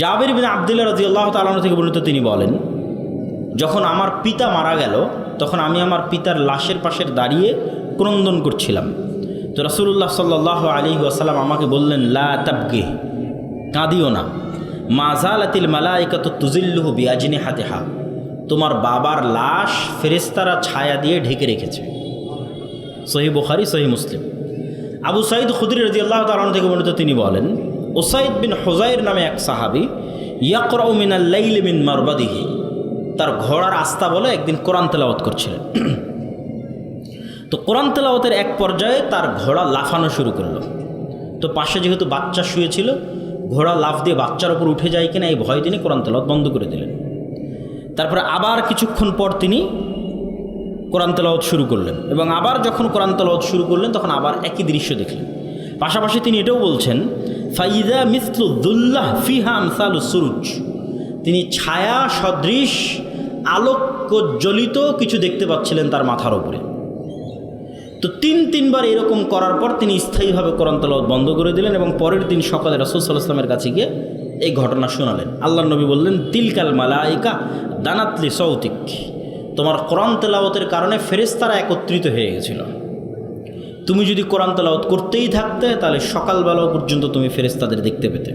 জাবির বিন আব্দুল্লাহ রাদিয়াল্লাহু তাআলা আনহু থেকে বর্ণিত, তিনি বলেন, যখন আমার পিতা মারা গেল তখন আমি আমার পিতার লাশের পাশে দাঁড়িয়ে ক্রন্দন করছিলাম। তো রাসূলুল্লাহ সাল্লাল্লাহু আলাইহি ওয়াসাল্লাম আমাকে বললেন, লা তাবকি, কাঁদিও না, মা যালাতিল মালাইকাতু তুজিল্লুহু বিআজনিহাতিহা, তোমার বাবার লাশ ফেরেশতারা ছায়া দিয়ে ঢেকে রেখেছে। সহিহ বুখারী, সহিহ মুসলিম। আবু সাঈদ খুদরি রাদিয়াল্লাহু তাআলা আনহু থেকে বর্ণিত, তিনি বলেন, উসাইদ বিন হুযাইর নামে এক সাহাবী ইয়াকরাউ মিনাল লাইলি মিন মারবাদিহি, তার ঘোড়ার আস্তা বলে একদিন কোরআন তেলাওয়াত করছিলেন। তো কোরআন তেলাওয়াতের এক পর্যায়ে তার ঘোড়া লাফানো শুরু করলো। তো পাশে যেহেতু বাচ্চা শুয়েছিল, ঘোড়া লাফ দিয়ে বাচ্চার ওপর উঠে যায় কিনা এই ভয় তিনি কোরআন তেলাওয়াত বন্ধ করে দিলেন। তারপরে আবার কিছুক্ষণ পর তিনি কোরআন তেলাওয়াত শুরু করলেন, এবং আবার যখন কোরআন তেলাওয়াত শুরু করলেন তখন আবার একই দৃশ্য দেখলেন। পাশাপাশি তিনি এটাও বলছেন, ফাইদা মিসলু দুল্লাহ ফিহা আমসালুস সুরুজ, তিনি ছায়া সদৃশ আলোকজ্বলিত কিছু দেখতে পাচ্ছিলেন তার মাথার উপরে। তো তিনবার এরকম করার পর তিনি স্থায়ীভাবে কোরআন তেলাওয়াত বন্ধ করে দিলেন, এবং পরের দিন সকালে রাসূল সাল্লাল্লাহু আলাইহি ওয়াসাল্লামের কাছে গিয়ে এই ঘটনা শোনালেন। আল্লাহর নবী বললেন, তিলকাল মালাইকা দানাতলি সৌতিক, তোমার কোরআন তেলাওয়াতের কারণে ফেরেশতারা একত্রিত হয়ে গেছিল। তুমি যদি কোরআন তেলাওয়াত করতেই থাকতে তাহলে সকালবেলা পর্যন্ত তুমি ফেরেশতাদের দেখতে পেতে।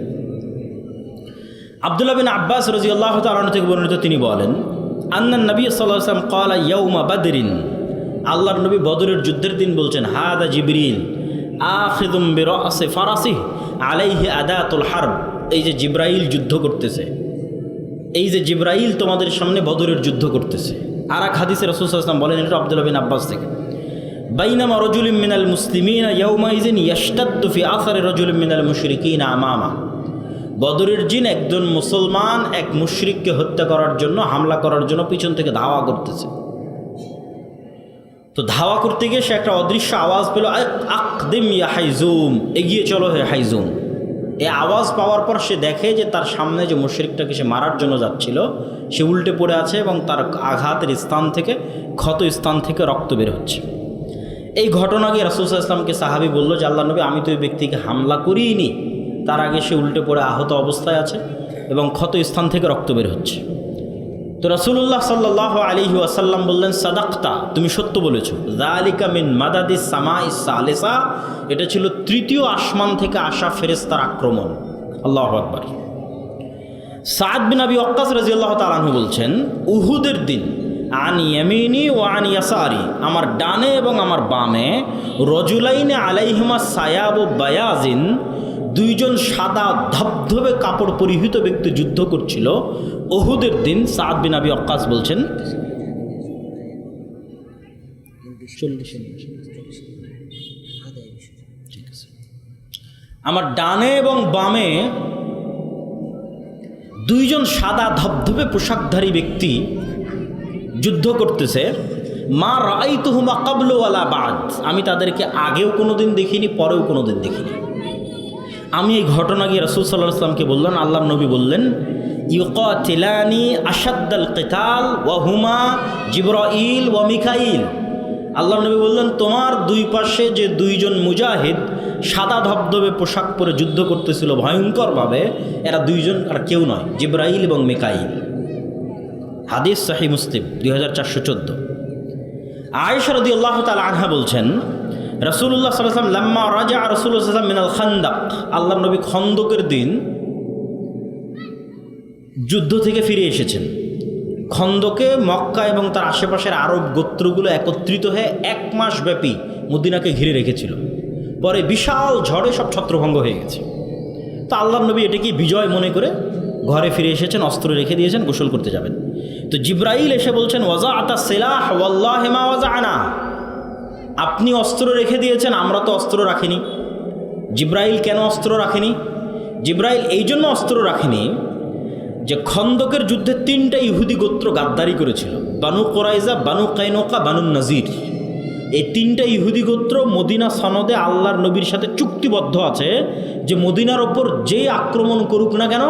আব্দুল্লাহ বিন আব্বাস রাদিয়াল্লাহু তাআলা আনহু থেকে বর্ণিত, তিনি বলেন, আন্নান নবী সাল্লাল্লাহু আলাইহি ওয়াসাল্লাম ক্বালা ইয়াউমা বাদরিন, আল্লাহর নবী বদরের যুদ্ধের দিন বলছেন, হাদা জিবরিল আখিযুম বিরাসি ফারাসিহি আলাইহি আদাতুল হারব, এই যে জিবরাইল যুদ্ধ করতেছে, এই যে জিবরাইল তোমাদের সামনে বদরের যুদ্ধ করতেছে। আর এক হাদিসে রাসূল সাল্লাল্লাহু আলাইহি ওয়াসাল্লাম বলেন, এটা আব্দুল্লাহ বিন আব্বাস থেকে, বাইনামা রাজুলুম মিনাল মুসলিমিনা ইয়াউমাইযিন ইয়াশতাদ্দু ফি আসারি রাজুলিম মিনাল মুশরিকিনা আমামা, বদরের দিন একজন মুসলমান এক মুশরিককে হত্যা করার জন্য, হামলা করার জন্য পিছন থেকে ধাওয়া করতেছে। তো ধাওয়া করতে গিয়ে সে একটা অদৃশ্য আওয়াজ পেল, আকদিম ইয়া হাইজুম, এগিয়ে চলো হে হাইজুম। এই আওয়াজ পাওয়ার পর সে দেখে যে তার সামনে যে মুশরিকটাকে সে মারার জন্য যাচ্ছিল সে উল্টে পড়ে আছে, এবং তার আঘাতের স্থান থেকে, ক্ষত স্থান থেকে রক্ত বের হচ্ছে। এই ঘটনা গিয়ে রাসূল সাল্লাল্লাহু আলাইহি ওয়াসাল্লামকে সাহাবী বলল যে, আল্লাহর নবী, আমি তো ওই ব্যক্তিকে হামলা করিনি, তার আগে সে উল্টে পড়ে আহত অবস্থায় আছে এবং ক্ষত স্থান থেকে রক্ত বের হচ্ছে। তো রাসূলুল্লাহ সাল্লাল্লাহু আলাইহি ওয়াসাল্লাম বললেন, সাদাক্তা, তুমি সত্য বলেছো, যালিকা মিন মাদাদিস সামাইস সালিসা, এটা ছিল তৃতীয় আসমান থেকে আসা ফেরেশতার আক্রমণ। আল্লাহু আকবার। সাদ বিন আবি ওয়াক্কাস রাদিয়াল্লাহু তাআলা আনহু বলছেন, উহুদের দিন আন ইয়ামিনি ওয়া আন ইয়াসারি, আমার ডানে এবং আমার বামে, রজুলাইনে আলাইহিমা সায়াবু বায়াজিন, দুইজন সাদা ধবধবে কাপড় পরিহিত ব্যক্তি যুদ্ধ করছিল উহুদের দিন। সাদ বিন আবি ওয়াক্কাস বলছেন, আমার ডানে এবং বামে দুইজন সাদা ধবধবে পোশাকধারী ব্যক্তি যুদ্ধ করতেছে। মা রাআইতুহুমা ক্বাবলু ওয়ালা বাদ, আমি তাদেরকে আগেও কোনোদিন দেখিনি, পরেও কোনোদিন দেখিনি। আমি এই ঘটনা গিয়ে রাসূল সাল্লাল্লাহু আলাইহি ওয়াসাল্লামকে বললাম, আল্লাহর নবী বললেন, ইউকাতিলানি আশাদ্দাল কিতাল ওয়া হুমা জিবরাইল ওয়া মিকাইল, আল্লাহর নবী বললেন, তোমার দুই পাশে যে দুইজন মুজাহিদ সাদা ধবধবে পোশাক পরে যুদ্ধ করতেছিল ভয়ঙ্করভাবে, এরা দুইজন আর কেউ নয়, জিবরাইল এবং মিকাইল। হাদিস সহিহ মুসলিম 2414। আয়েশা রাদিয়াল্লাহু তাআলা আনহা বলছেন, রাসূলুল্লাহ সাল্লাল্লাহু আলাইহি ওয়াসাল্লাম লাম্মা রাজা রাসূলুল্লাহ সাল্লাল্লাহু আলাইহি ওয়াসাল্লাম মিনাল খান্দাক, আল্লাহর নবী খন্দকের দিন যুদ্ধ থেকে ফিরে এসেছেন। খন্দকে মক্কা এবং তার আশেপাশের আরব গোত্রগুলো একত্রিত হয়ে 1 মাস ব্যাপী মদিনাকে ঘিরে রেখেছিল। পরে বিশাল ঝড়ে সব ছত্রভঙ্গ হয়ে গেছে। তো আল্লাহর নবী এটাকে বিজয় মনে করে ঘরে ফিরে এসেছেন, অস্ত্র রেখে দিয়েছেন, গোসল করতে যাবেন। তো জিবরাইল এসে বলছেন, ওয়াজাআতা সিলাহ ওয়াল্লাহি মা ওয়াজাআনা, আপনি অস্ত্র রেখে দিয়েছেন, আমরা তো অস্ত্র রাখিনি। জিবরাইল কেন অস্ত্র রাখেনি? জিবরাইল এই জন্য অস্ত্র রাখেনি যে খন্দকের যুদ্ধে 3টা ইহুদি গোত্র গাদ্দারি করেছিল, বানু কুরাইজা, বানু কাইনুকা, বানু নাজির। এই 3টা ইহুদি গোত্র মদিনা সনদে আল্লাহর নবীর সাথে চুক্তিবদ্ধ আছে যে মদিনার ওপর যেই আক্রমণ করুক না কেন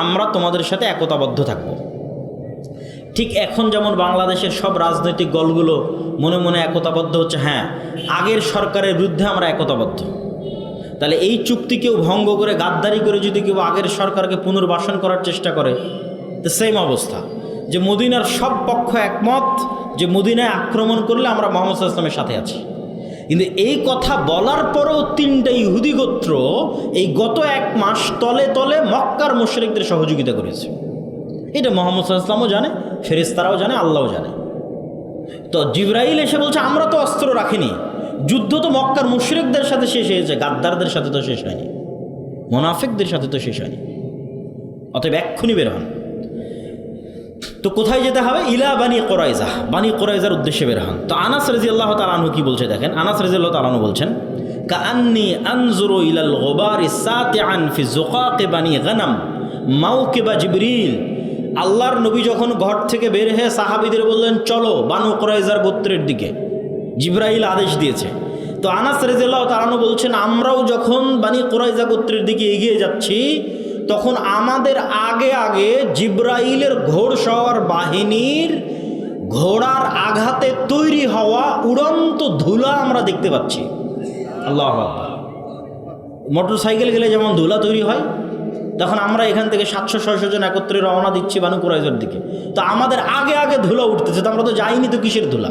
আমরা তোমাদের সাথে একতাবদ্ধ থাকব। ঠিক এখন যেমন বাংলাদেশের সব রাজনৈতিক দলগুলো মনে মনে একতাবদ্ধ হচ্ছে, হ্যাঁ আগের সরকারের বিরুদ্ধে আমরা একতাবদ্ধ, তাহলে এই চুক্তি কেউ ভঙ্গ করে গাদ্দারি করে যদি কেউ আগের সরকারকে পুনর্বাসন করার চেষ্টা করে, তো সেম অবস্থা, যে মদিনার সব পক্ষ একমত যে মদিনায় আক্রমণ করলে আমরা মুহাম্মদ সাল্লাল্লাহু আলাইহি ওয়াসাল্লামের সাথে আছি। কিন্তু এই কথা বলার পরেও 3টা ইহুদি গোত্র এই গত 1 মাস তলে তলে মক্কার মুশরিকদের সহযোগিতা করেছে। এটা মুহাম্মদ সাল্লাল্লাহু আলাইহি ওয়াসাল্লামও জানে, ফেরেশতারাও জানে, আল্লাহও জানে। তো জিবরাইল এসে বলছে আমরা তো অস্ত্র রাখিনি, যুদ্ধ তো মক্কার মুশরিকদের সাথে শেষ হয়েছে, গাদ্দারদের সাথে তো শেষ হয়নি, মুনাফিকদের সাথে তো শেষ হয়নি। অতএব এক্ষুনি বের হন। তো কোথায় যেতে হবে? ইলা বানি কুরাইজা, বানি কুরাইজার উদ্দেশ্যে বের হন। তো আনাস রাদিয়াল্লাহু তাআলা আনহু কি বলছে দেখেন, আনাস রাদিয়াল্লাহু তাআলা আনহু বলছেন, কাআন্নী আনজুরু ইলাল গুবারি সাতিআন ফি যুকাক বানি গনাম মাওকিবা জিবরিল। আল্লাহর নবী যখন ঘর থেকে বের হয়ে সাহাবীদের বললেন চলো বানু কুরাইজার গোত্রের দিকে, জিবরাইল আদেশ দিয়েছে। তো আনাস রাদিয়াল্লাহু তাআলা আনহু বলছেন আমরাও যখন বানি কুরাইজা গোত্রের দিকে এগিয়ে যাচ্ছি তখন আমাদের আগে আগে জিবরাইলের ঘোড়সওয়ার বাহিনীর ঘোড়ার আঘাতে তৈরি হওয়া উড়ন্ত ধুলা আমরা দেখতে পাচ্ছি। আল্লাহু আকবার। মোটর সাইকেল গেলে যেমন ধুলা তৈরি হয়, তখন আমরা এখান থেকে 700-600 জন একত্রে রওনা দিচ্ছি বানু কুরাইজার দিকে, তো আমাদের আগে আগে ধুলা উঠতেছে, তো আমরা তো যাইনি, তো কিসের ধুলা?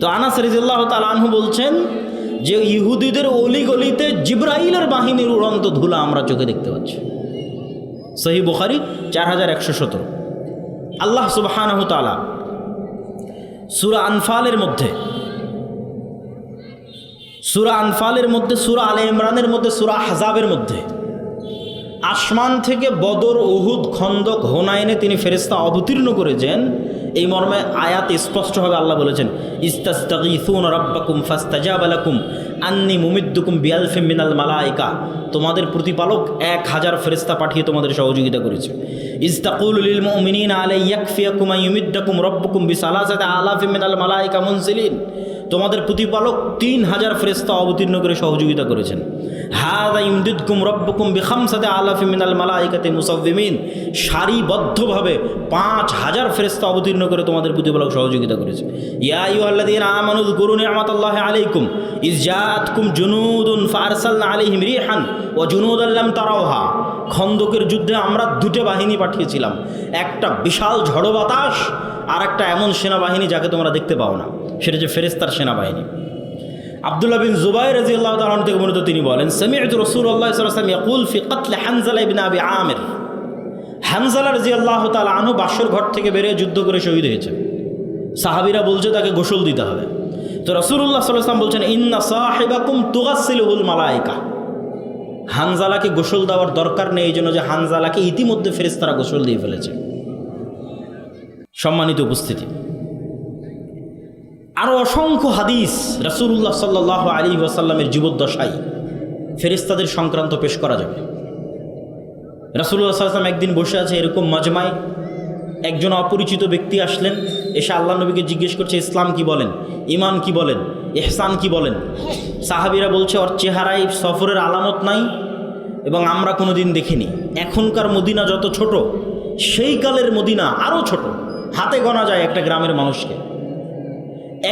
তো আনাস রাদিয়াল্লাহু তাআলা আনহু বলছেন যে ইহুদিদের অলিগলিতে জিবরাইলের বাহিনীর উড়ন্ত ধুলা আমরা চোখে দেখতে পাচ্ছি। সহিহ বুখারী 4117। আল্লাহ সুবহানাহু তাআলা সূরা আনফালের মধ্যে, সূরা আলে ইমরানের মধ্যে, সূরা আহজাবের মধ্যে আসমান থেকে বদর, উহুদ, খন্দক, হুনাইনে তিনি ফেরেশতা অবতীর্ণ করেছেন, এই মর্মে আয়াত স্পষ্টভাবে আল্লাহ বলেছেন, ইস্তাস্তাগীসুনা রাব্বাকুম ফাস্তাজাবা লাকুম আন্নী মুমিদ্দুকুম বিআলফিম মিনাল মালায়েকা। তোমাদের প্রতিপালক 1000 ফেরেশতা পাঠিয়ে তোমাদের সহযোগিতা করেছে। ইস্তাকুলু লিল মুমিনিনা আলা ইয়াকফিয়াকুম আইয়ুমিদ্দাকুম রাব্বুকুম বিসালাসাতি আলাফিম মিনাল মালায়েকা মুনজিলিন। তোমাদের প্রতিপালক 3000 ফেরেশতা অবতীর্ণ করে সহযোগিতা করেছেন। হাযা ইমদিদকুম রাব্বুকুম বিখামসাতি আলাফিম মিনাল মালায়েকাতি মুসাওয়িমিন। সারিবদ্ধভাবে 5000 ফেরেশতা অবতীর্ণ করে তোমাদের প্রতিপালক সহযোগিতা করেছে। ইয়া আইয়ুহাল্লাযীনা আমানু যকুরু নি'মাতাল্লাহি আলাইকুম ইয জাআতকুম জুনুদুন ফাআরসালনা আলাইহিম রিহান ওয়া জুনুদান লাম তারাওহা। খন্দকের যুদ্ধে আমরা 2টা বাহিনী পাঠিয়েছিলাম, একটা বিশাল ঝড়ো বাতাস আর একটা এমন সেনাবাহিনী যাকে তোমরা দেখতে পাও না, সেটা যে ফেরেশতার সেনাবাহিনী। আব্দুল্লাহ বিন জুবাইর রাদিয়াল্লাহু তাআলা থেকে বর্ণিত, তিনি বলেন সামি'তু রাসূলুল্লাহ সাল্লাল্লাহু আলাইহি ওয়াসাল্লাম ইয়াকুল ফি কতল হানজালা ইবনে আবি আমির। হানজালা রাদিয়াল্লাহু তাআলা আনহু বাসর ঘর থেকে বেরিয়ে যুদ্ধ করে শহীদ হয়েছে। সাহাবীরা বলছে তাকে গোসল দিতে হবে। তো রাসূলুল্লাহ সাল্লাল্লাহু আলাইহি ওয়াসাল্লাম বলছেন ইন্না সাহিবাকুম তুগাসসিলুহুল মালায়েকা। হানজালাকে গোসল দেওয়ার দরকার নেই, এই জন্য যে হানজালাকে ইতিমধ্যে ফেরেশতারা গোসল দিয়ে ফেলেছে। সম্মানিত উপস্থিতি, আরও অসংখ্য হাদিস রাসূলুল্লাহ সাল্লাল্লাহু আলাইহি ওয়াসাল্লামের জীবদ্দশায় ফেরেশতাদের সংক্রান্ত পেশ করা যাবে। রাসূলুল্লাহ সাল্লাল্লাহু আলাইহি ওয়াসাল্লাম একদিন বসে আছে এরকম মাজমায়, একজন অপরিচিত ব্যক্তি আসলেন, এসে আল্লাহ নবীকে জিজ্ঞেস করছে ইসলাম কি বলেন, ঈমান কি বলেন, ইহসান কি বলেন। সাহাবীরা বলছে ওর চেহারায় সফরের আলামত নাই এবং আমরা কোনোদিন দেখিনি। এখনকার মদিনা যত ছোট, সেই কালের মদিনা আরও ছোট, হাতে গোনা যায় একটা গ্রামের মানুষকে।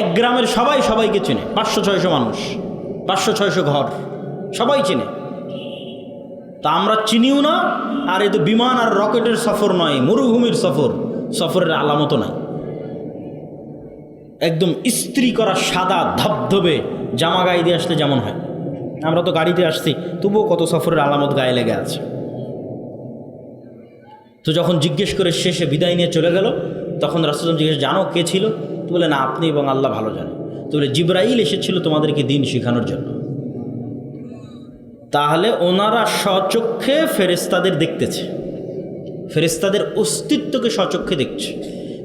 এক গ্রামের সবাই সবাইকে চেনে, 500-600 মানুষ, 500-600 ঘর, সবাই চেনে। তা আমরা চিনিও না, আর এ তো বিমান আর রকেটের সফর নয়, মরুভূমির সফর, সফরের আলামতও নাই। একদম ইস্ত্রি করা সাদা ধবধবে জামা গায়ে দিয়ে আসলে যেমন হয়, আমরা তো গাড়িতে আসছি, তবুও কত সফরের আলামত গায়ে লেগে আছে। তো যখন জিজ্ঞেস করে শেষে বিদায় নিয়ে চলে গেল, তখন রাসূল জিজ্ঞেস জানো কে ছিল? তো বলে না, আপনি এবং আল্লাহ ভালো জানেন। তো বলে জিবরাইল এসেছিল তোমাদেরকে দিন শেখানোর জন্য। তাহলে ওনারা স্বচক্ষে ফেরেশতাদের দেখতেছে, ফেরেশতাদের অস্তিত্বকে স্বচক্ষে দেখছে,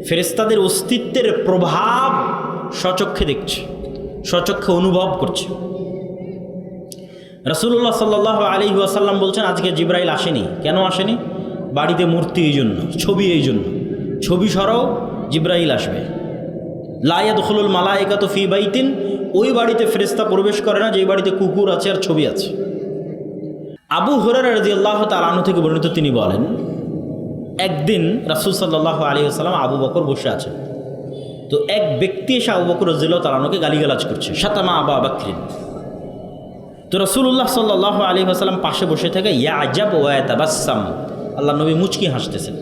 ফেরেশতাদের অস্তিত্বের প্রভাব স্বচক্ষে দেখছে, স্বচক্ষে অনুভব করছে। রাসূলুল্লাহ সাল্লাল্লাহু আলাইহি ওয়াসাল্লাম বলছেন আজকে জিবরাইল আসেনি। কেন আসেনি? বাড়িতে মূর্তি এই জন্য, ছবি এই জন্য। ছবি সরাও, জিবরাইল আসবে। লা ইয়াদখুলুল মালায়েকাতু ফি বাইতিন, ওই বাড়িতে ফেরেশতা প্রবেশ করে না যে বাড়িতে কুকুর আছে আর ছবি আছে। আবু হুরায়রা রাদিয়াল্লাহু তাআলা আনহু থেকে বর্ণিত, তিনি বলেন একদিন রাসূল সাল্লাল্লাহু আলাইহি ওয়াসাল্লাম আবু বকর বসে আছেন। তো এক ব্যক্তি এসে আবু বকর রাদিয়াল্লাহু তাআলা আনহুকে গালিগালাজ করছে, শাতামা আবা বকরিন। তো রাসূলুল্লাহ সাল্লাল্লাহু আলাইহি ওয়াসাল্লাম পাশে বসে থেকে ইয়াজাব ওয়া ইয়াতাবাসসাম, আল্লাহ নবী মুচকি হাসতেছেন।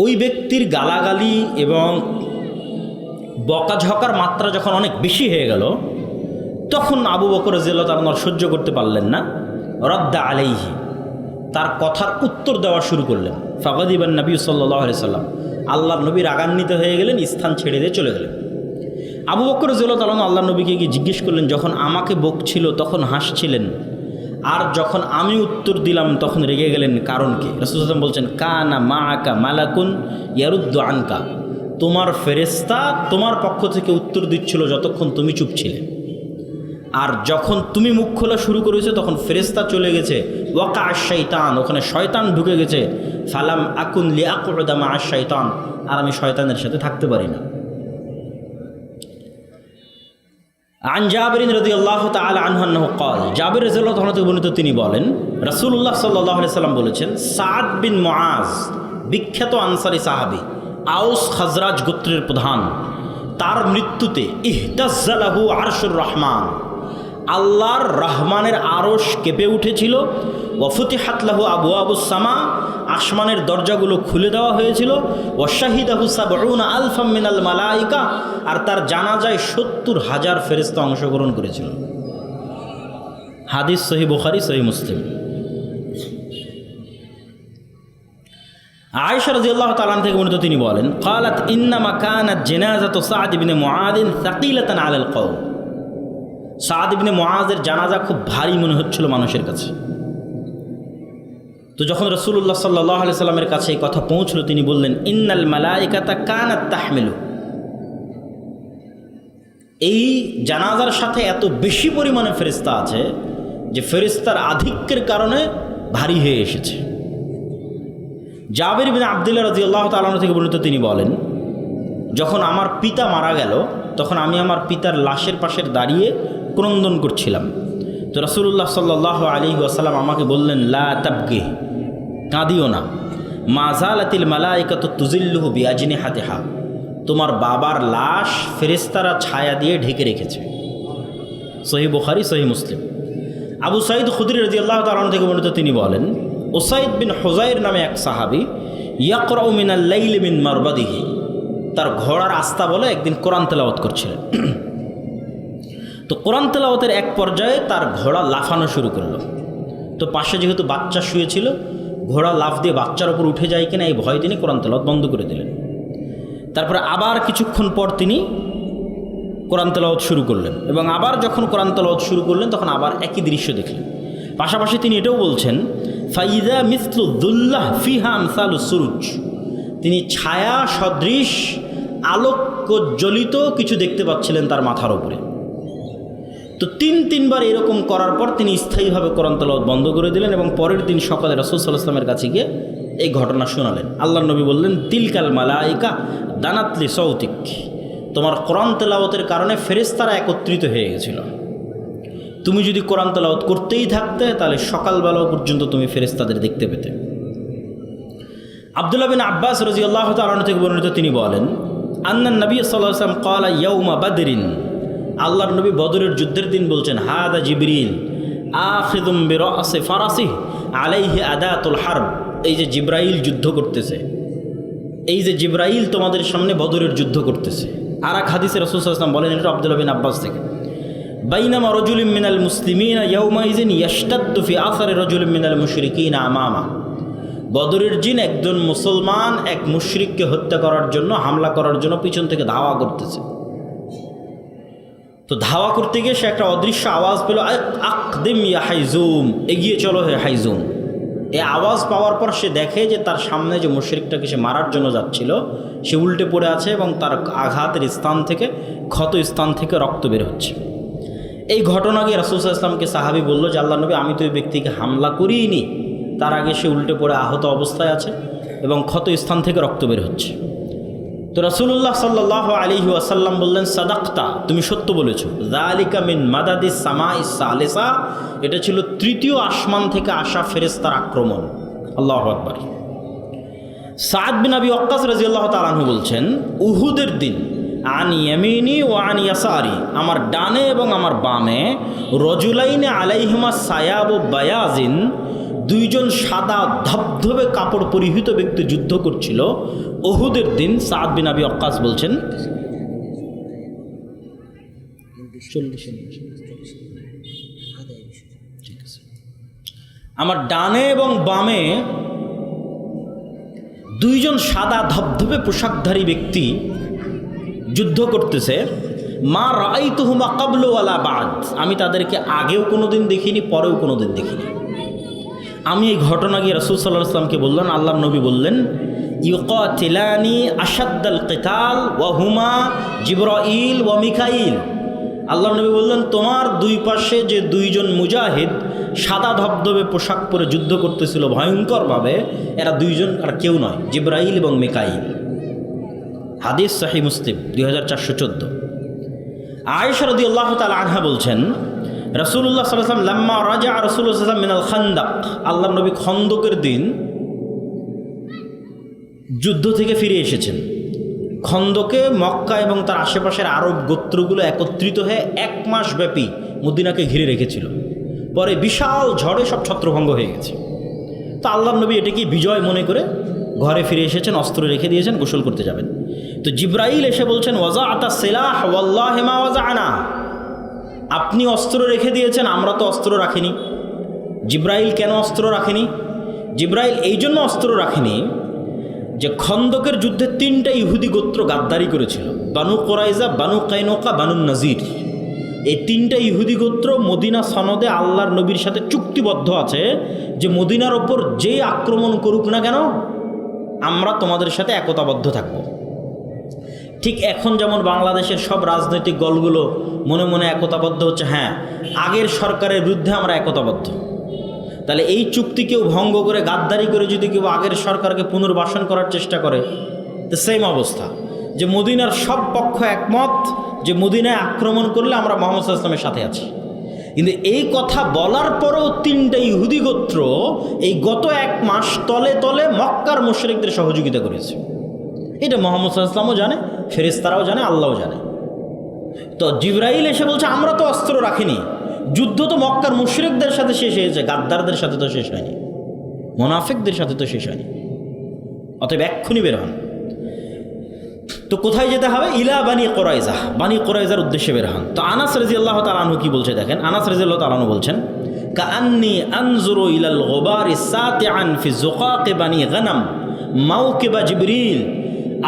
ওই ব্যক্তির গালাগালি এবং বকাঝকার মাত্রা যখন অনেক বেশি হয়ে গেল, তখন আবু বকর রাদিয়াল্লাহু তাআলা সহ্য করতে পারলেন না, রদ্দা আলাইহি, তার কথার উত্তর দেওয়া শুরু করলেন। ফাগাদিবান নবী সাল্লাল্লাহু আলাইহি সাল্লাম, আল্লাহর নবী রাগান্বিত হয়ে গেলেন, স্থান ছেড়ে দিয়ে চলে গেলেন। আবু বকর রাদিয়াল্লাহু তাআলা আল্লাহর নবীকে গিয়ে জিজ্ঞেস করলেন, যখন আমাকে বকছিল তখন হাসছিলেন, আর যখন আমি উত্তর দিলাম তখন রেগে গেলেন, কারণ কি? রাসূলুল্লাহ সাল্লাল্লাহু আলাইহি ওয়াসাল্লাম বলছেন, কানা মাআকা মালাকুন ইয়ারুদ্দু আনকা, তোমার ফেরেশতা তোমার পক্ষ থেকে উত্তর দিচ্ছিল যতক্ষণ তুমি চুপ ছিলে, আর যখন তুমি মুখ খোলা শুরু করেছো তখন ফেরেশতা চলে গেছে, ওয়াকা আশ-শাইতান, ওখানে শয়তান ঢুকে গেছে, ফালাম আকুন লিআকুদা মা আশ-শাইতান, আর আমি শয়তানের সাথে থাকতে পারি না। আন জাবির রাদিয়াল্লাহু তাআলা আনহু আন্নাহু ক্বাল, জাবির রাদিয়াল্লাহু তাআলা থেকে বর্ণিত তিনি বলেন, রাসূলুল্লাহ সাল্লাল্লাহু আলাইহি সাল্লাম বলেছেন, সাদ বিন মুআজ, বিখ্যাত আনসারী সাহাবী, আউস খাজরাজ গোত্রের প্রধান, তার মৃত্যুতে ইহতাজ্জা লাহু আরশুর রহমান, আল্লাহর রহমানের আরশ কেঁপে উঠেছিল। ওয়া ফুতিহাত লাহু আবওয়াবুস সামা, আসমানের দরজাগুলো খুলে দেওয়া হয়েছিল। ওয়া শাহিদাহু সাবউনা আলফাম মিনাল মালাইকা, আর তার জানাজায় ৭০,০০০ ফেরেশতা অংশগ্রহণ করেছিল। হাদিস সহিহ বুখারী, সহিহ মুসলিম। আয়েশা রাদিয়াল্লাহু তাআলা থেকে বর্ণিত তিনি বলেন, ক্বালাত ইন্নামা কানাত জানাজাতু সাদ ইবনে মুআয সাকিলাতান আলাল কওম, সাদ ইবনে মুআযের জানাজা খুব ভারী মনে হচ্ছিল মানুষের কাছে। তো যখন রাসূলুল্লাহ সাল্লাল্লাহু আলাইহি সাল্লামের কাছে এই কথা পৌঁছলো, তিনি বললেন, ইন্নাল মালাইকাতা কানাত তাহমিলু, এই জানাজার সাথে এত বেশি পরিমাণে ফেরেশতা আছে যে ফেরেশতার আধিক্যের কারণে ভারী হয়ে এসেছে। জাবির বিন আব্দুল্লাহ রাদিয়াল্লাহু তাআলা থেকে বর্ণিত তিনি বলেন, যখন আমার পিতা মারা গেল তখন আমি আমার পিতার লাশের পাশে দাঁড়িয়ে ক্রন্দন করছিলাম। তো রাসূলুল্লাহ সাল্লাল্লাহু আলাইহি ওয়াসাল্লাম আমাকে বললেন, লা তাবকি, কাঁদিও না, মা যালাতিল মালাইকাতু তুজিল্লুহু বিআজনিহাতিহা, তোমার বাবার লাশ ফেরেশতারা ছায়া দিয়ে ঢেকে রেখেছে। সহিহ বুখারী, সহিহ মুসলিম। আবু সাঈদ খুদরী রাদিয়াল্লাহু তাআলা থেকে বর্ণিত তিনি বলেন, উসাইদ বিন হুযাইর নামে এক সাহাবী ইয়াকরাউ মিনাল লাইলি মিন মারবাদিহি, তার ঘোড়ার আস্তা বলে একদিন কোরআন তেলাওয়াত করছিলেন। তো কোরআন তেলাওয়াতের এক পর্যায়ে তার ঘোড়া লাফানো শুরু করলো। তো পাশে যেহেতু বাচ্চা শুয়েছিল, ঘোড়া লাফ দিয়ে বাচ্চার ওপর উঠে যায় কিনা এই ভয় তিনি কোরআন তেলাওয়াত বন্ধ করে দিলেন। তারপরে আবার কিছুক্ষণ পর তিনি কোরআন তেলাওয়াত শুরু করলেন, এবং আবার যখন কোরআন তেলাওয়াত শুরু করলেন তখন আবার একই দৃশ্য দেখলেন। পাশাপাশি তিনি এটাও বলছেন, ফাইদা মিসলু দুল্লাহ ফিহা আমসালুস সুরুজ, তিনি ছায়া সদৃশ আলোকজ্বলিত কিছু দেখতে পাচ্ছিলেন তার মাথার উপরে। তো তিনবার এরকম করার পর তিনি স্থায়ীভাবে কোরআন তেলাওয়াত বন্ধ করে দিলেন, এবং পরের দিন সকালে রাসূল সাল্লাল্লাহু আলাইহি ওয়াসাল্লামের কাছে গিয়ে এই ঘটনা শোনালেন। আল্লাহর নবী বললেন, তিলকাল মালাইকা দানাতলি সৌতিক, তোমার কোরআন তেলাওয়াতের কারণে ফেরেশতারা একত্রিত হয়ে গেছিল। তুমি যদি কোরআন তেলাওয়াত করতেই থাকতে তাহলে সকালবেলা পর্যন্ত তুমি ফেরেশতাদের দেখতে পেতে। আব্দুল্লাহ বিন আব্বাস রাদিয়াল্লাহু তাআলা থেকে বর্ণিত তিনি বলেন, আন্নান নবী সাল্লাল্লাহু আলাইহি ওয়াসাল্লাম ক্বালা ইয়াউমা বাদরিন, আল্লাহর নবী বদরের যুদ্ধের দিন বলছেন, হাদা জিবরিল আখিযুম বিরাসি ফারাসিহি আলাইহি আদাতুল হারব, এই যে জিব্রাইল যুদ্ধ করতেছে, এই যে জিব্রাইল তোমাদের সামনে বদরের যুদ্ধ করতেছে। আর এক হাদিসে রাসূল সাল্লাল্লাহু আলাইহি ওয়াসাল্লাম বলেন, এটা আব্দুল্লাহ বিন আব্বাস থেকে, বাইনামা রাজুলুম মিনাল মুসলিমিনা ইয়াউমাইযিন ইয়াশতাদ্দু ফি আসারি রাজুলিম মিনাল মুশরিকিনা আমামা, বদরের দিন একজন মুসলমান এক মুশরিককে হত্যা করার জন্য, হামলা করার জন্য পিছন থেকে ধাওয়া করতেছে। তো ধাওয়া করতে গিয়ে সে একটা অদৃশ্য আওয়াজ পেল, আকদিম ইয়া হাইজুম, এগিয়ে চলো হে হাইজুম। এই আওয়াজ পাওয়ার পর সে দেখে যে তার সামনে যে মুশরিকটাকে সে মারার জন্য যাচ্ছিল সে উল্টে পড়ে আছে, এবং তার আঘাতের স্থান থেকে, ক্ষত স্থান থেকে রক্ত বের হচ্ছে। এই ঘটনা গিয়ে রাসূল সাল্লাল্লাহু আলাইহি ওয়াসাল্লামকে সাহাবী বলল যে, আল্লাহর নবী, আমি তো ওই ব্যক্তিকে হামলা করিনি, তার আগে সে উল্টে পড়ে আহত অবস্থায় আছে এবং ক্ষত স্থান থেকে রক্ত বের হচ্ছে। তো রাসূলুল্লাহ সাল্লাল্লাহু আলাইহি ওয়াসাল্লাম বললেন, সাদাক্তা, তুমি সত্য বলেছো, যালিকা মিন মাদাদিস সামাইস সালিসা, এটা ছিল তৃতীয় আসমান থেকে আসা ফেরেশতার আক্রমণ। আল্লাহু আকবার। সাদ বিন আবি ওয়াক্কাস রাদিয়াল্লাহু তাআলা আনহু বলছেন, উহুদের দিন আন ইয়ামিনি ও আন ইয়াসারি, আমার ডানে এবং আমার বামে, রজুলাইনে আলাইহিমা সায়াব ও বায়াজিন, দুইজন সাদা ধবধবে কাপড় পরিহিত ব্যক্তি যুদ্ধ করছিল উহুদের দিন। সাদ বিন আবি ওয়াক্কাস বলছেন, আমার ডানে এবং বামে দুইজন সাদা ধবধবে পোশাকধারী ব্যক্তি যুদ্ধ করতেছে। মা রাআইতুহুমা ক্বাবলু ওয়ালা বাদ, আমি তাদেরকে আগেও কোনোদিন দেখিনি, পরেও কোনোদিন দেখিনি। আমি এই ঘটনা গিয়ে রাসূল সাল্লাল্লাহু আলাইহি ওয়াসাল্লামকে বললাম, আল্লাহর নবী বললেন, ইউকাতিলানি আশাদ্দাল কিতাল ওয়া হুমা জিবরাইল ওয়া মিকাইল। আল্লাহর নবী বললেন, তোমার দুই পাশে যে দুইজন মুজাহিদ সাদা ধবধবে পোশাক পরে যুদ্ধ করতেছিল ভয়ঙ্করভাবে, এরা দুইজন আর কেউ নয়, জিবরাইল এবং মিকাইল। হাদিস সহিহ মুসলিম 2414। আয়েশা রাদিয়াল্লাহু তাআলা আনহা বলছেন, রাসূলুল্লাহ সাল্লাল্লাহু আলাইহি ওয়াসাল্লাম লাম্মা রাজা রাসূলুল্লাহ সাল্লাল্লাহু আলাইহি ওয়াসাল্লাম মিনাল খান্দাক, আল্লাহর নবী খন্দকের দিন যুদ্ধ থেকে ফিরে এসেছেন। খন্দকে মক্কা এবং তার আশেপাশের আরব গোত্রগুলো একত্রিত হয়ে 1 মাস ব্যাপী মদিনাকে ঘিরে রেখেছিল। পরে বিশাল ঝড়ে সব ছত্রভঙ্গ হয়ে গেছে। তো আল্লাহর নবী এটাকে বিজয় মনে করে ঘরে ফিরে এসেছেন, অস্ত্র রেখে দিয়েছেন, গোসল করতে যাবেন। তো জিবরাইল এসে বলছেন, ওয়াজাআতা সিলাহ ওয়াল্লাহি মা ওয়াজাআনা, আপনি অস্ত্র রেখে দিয়েছেন, আমরা তো অস্ত্র রাখিনি। জিবরাইল কেন অস্ত্র রাখেনি? জিবরাইল এই জন্য অস্ত্র রাখেনি যে খন্দকের যুদ্ধে 3টা ইহুদি গোত্র গাদ্দারি করেছিল, বানু কুরাইজা, বানু কাইনুকা, বানু নাজির। এই 3টা ইহুদি গোত্র মদিনা সনদে আল্লাহর নবীর সাথে চুক্তিবদ্ধ আছে যে মদিনার ওপর যেই আক্রমণ করুক না কেন, আমরা তোমাদের সাথে একতাবদ্ধ থাকব। ঠিক এখন যেমন বাংলাদেশের সব রাজনৈতিক দলগুলো মনে মনে একতাবদ্ধ হচ্ছে, হ্যাঁ আগের সরকারের বিরুদ্ধে আমরা একতাবদ্ধ। তাহলে এই চুক্তি কেউ ভঙ্গ করে গাদ্দারি করে যদি কেউ আগের সরকারকে পুনর্বাসন করার চেষ্টা করে, তো সেম অবস্থা, যে মদিনার সব পক্ষ একমত যে মদিনায় আক্রমণ করলে আমরা মুহাম্মদ সাল্লাল্লাহু আলাইহি ওয়াসাল্লামের সাথে আছি। কিন্তু এই কথা বলার পরেও 3টা ইহুদি গোত্র এই গত 1 মাস তলে তলে মক্কার মুশরিকদের সহযোগিতা করেছে। এটা মুহাম্মদ সাল্লাল্লাহু আলাইহি ওয়াসাল্লামও জানে, ফেরেশতারাও জানে, আল্লাহও জানে। তো জিবরাইল এসে বলছে, আমরা তো অস্ত্র রাখিনি, যুদ্ধ তো মক্কার মুশরিকদের সাথে শেষ হয়েছে, গাদ্দারদের সাথে তো শেষ হয়নি, মুনাফিকদের সাথে তো শেষ হয়নি। অতএব এক্ষুনি বের হন। তো কোথায় যেতে হবে? ইলা বানি কুরাইজা, বানি কুরাইজার উদ্দেশ্যে বের হন। তো আনাস রাদিয়াল্লাহু তাআলা আনহু কি বলছে দেখেন, আনাস রাদিয়াল্লাহু তাআলা আনহু বলছেন, কাআন্নী আনজুরু ইলাল গুবারি সাতিআন ফি যুকাক বানি গনাম মাওকিবা জিবরিল।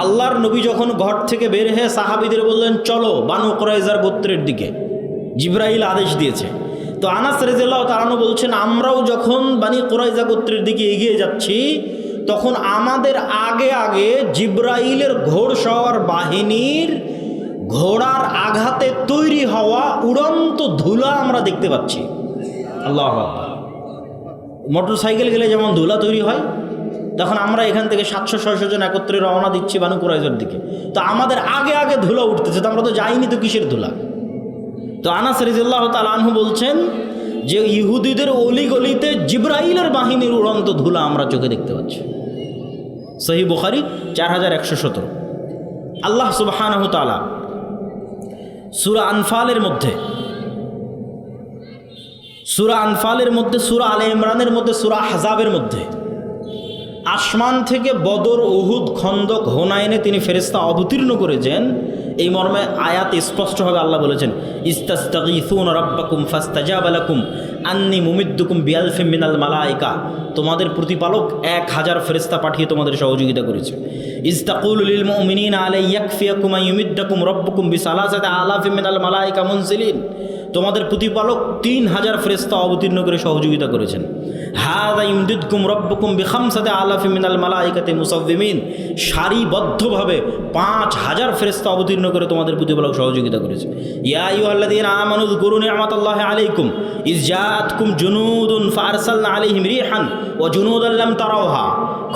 আল্লাহর নবী যখন ঘর থেকে বের হয়ে সাহাবীদের বললেন, চলো বানু কুরাইজার গোত্রের দিকে, জিবরাইল আদেশ দিয়েছে। তো আনাস রাদিয়াল্লাহু তাআলা আনহু বলছেন, আমরাও যখন বানি কুরাইজা গোত্রের দিকে এগিয়ে যাচ্ছি, তখন আমাদের আগে আগে জিবরাইলের ঘোড়সওয়ার বাহিনীর ঘোড়ার আঘাতে তৈরি হওয়া উড়ন্ত ধুলা আমরা দেখতে পাচ্ছি। আল্লাহু আকবার। মোটর সাইকেল গেলে যেমন ধুলা তৈরি হয়, তখন আমরা এখান থেকে 700-600 জন একত্রে রওনা দিচ্ছি বানু কুরাইজার দিকে। তো আমাদের আগে আগে ধুলা উঠতেছে, তো আমরা তো যাইনি, তো কিসের ধুলা? তো আনাস রাদিয়াল্লাহু তাআলা আনহু বলছেন যে ইহুদিদের অলিগলিতে জিবরাইলের বাহিনীর উড়ন্ত ধুলা আমরা চোখে দেখতে পাচ্ছি। সহিহ বুখারী 4117। আল্লাহ সুবহানাহু তাআলা সূরা আনফালের মধ্যে, সূরা আলে ইমরানের মধ্যে, সূরা আহজাবের মধ্যে আসমান থেকে বদর, উহুদ, খন্দক, হুনাইনে তিনি ফেরেশতা অবতীর্ণ করেছেন। এই মর্মে আয়াত স্পষ্টভাবে আল্লাহ বলেছেন, ইস্তাস্তাগীসুনা রাব্বাকুম ফাস্তাজাবা লাকুম আন্নী মুমিদ্দুকুম বিআলফিম মিনাল মালায়েকা। তোমাদের প্রতিপালক 1000 ফেরেশতা পাঠিয়ে তোমাদের সহযোগিতা করেছে। ইস্তাকুলু লিল মুমিনিনা আলা ইয়াকফিয়াকুম আইয়ুমিদ্দাকুম রাব্বুকুম বিসালাসাতি আলাফিম মিনাল মালায়েকা মুনজিলিন। তোমাদের প্রতিপালক 3000 ফেরেশতা অবতীর্ণ করে সহযোগিতা করেছেন। হাযা ইমদিদকুম রাব্বুকুম বিখামসাতি আলাফিম মিনাল মালায়েকাতি মুসাওয়িমিন। সারিবদ্ধভাবে 5000 ফেরেশতা অবতীর্ণ করে তোমাদের প্রতিপালক সহযোগিতা করেছে। ইয়া আইয়ুহাল্লাযীনা আমানু যকুরু নি'মাতাল্লাহি আলাইকুম ইয জাআতকুম জুনুদুন ফাআরসালনা আলাইহিম রিহান ওয়া জুনুদান লাম তারাওহা।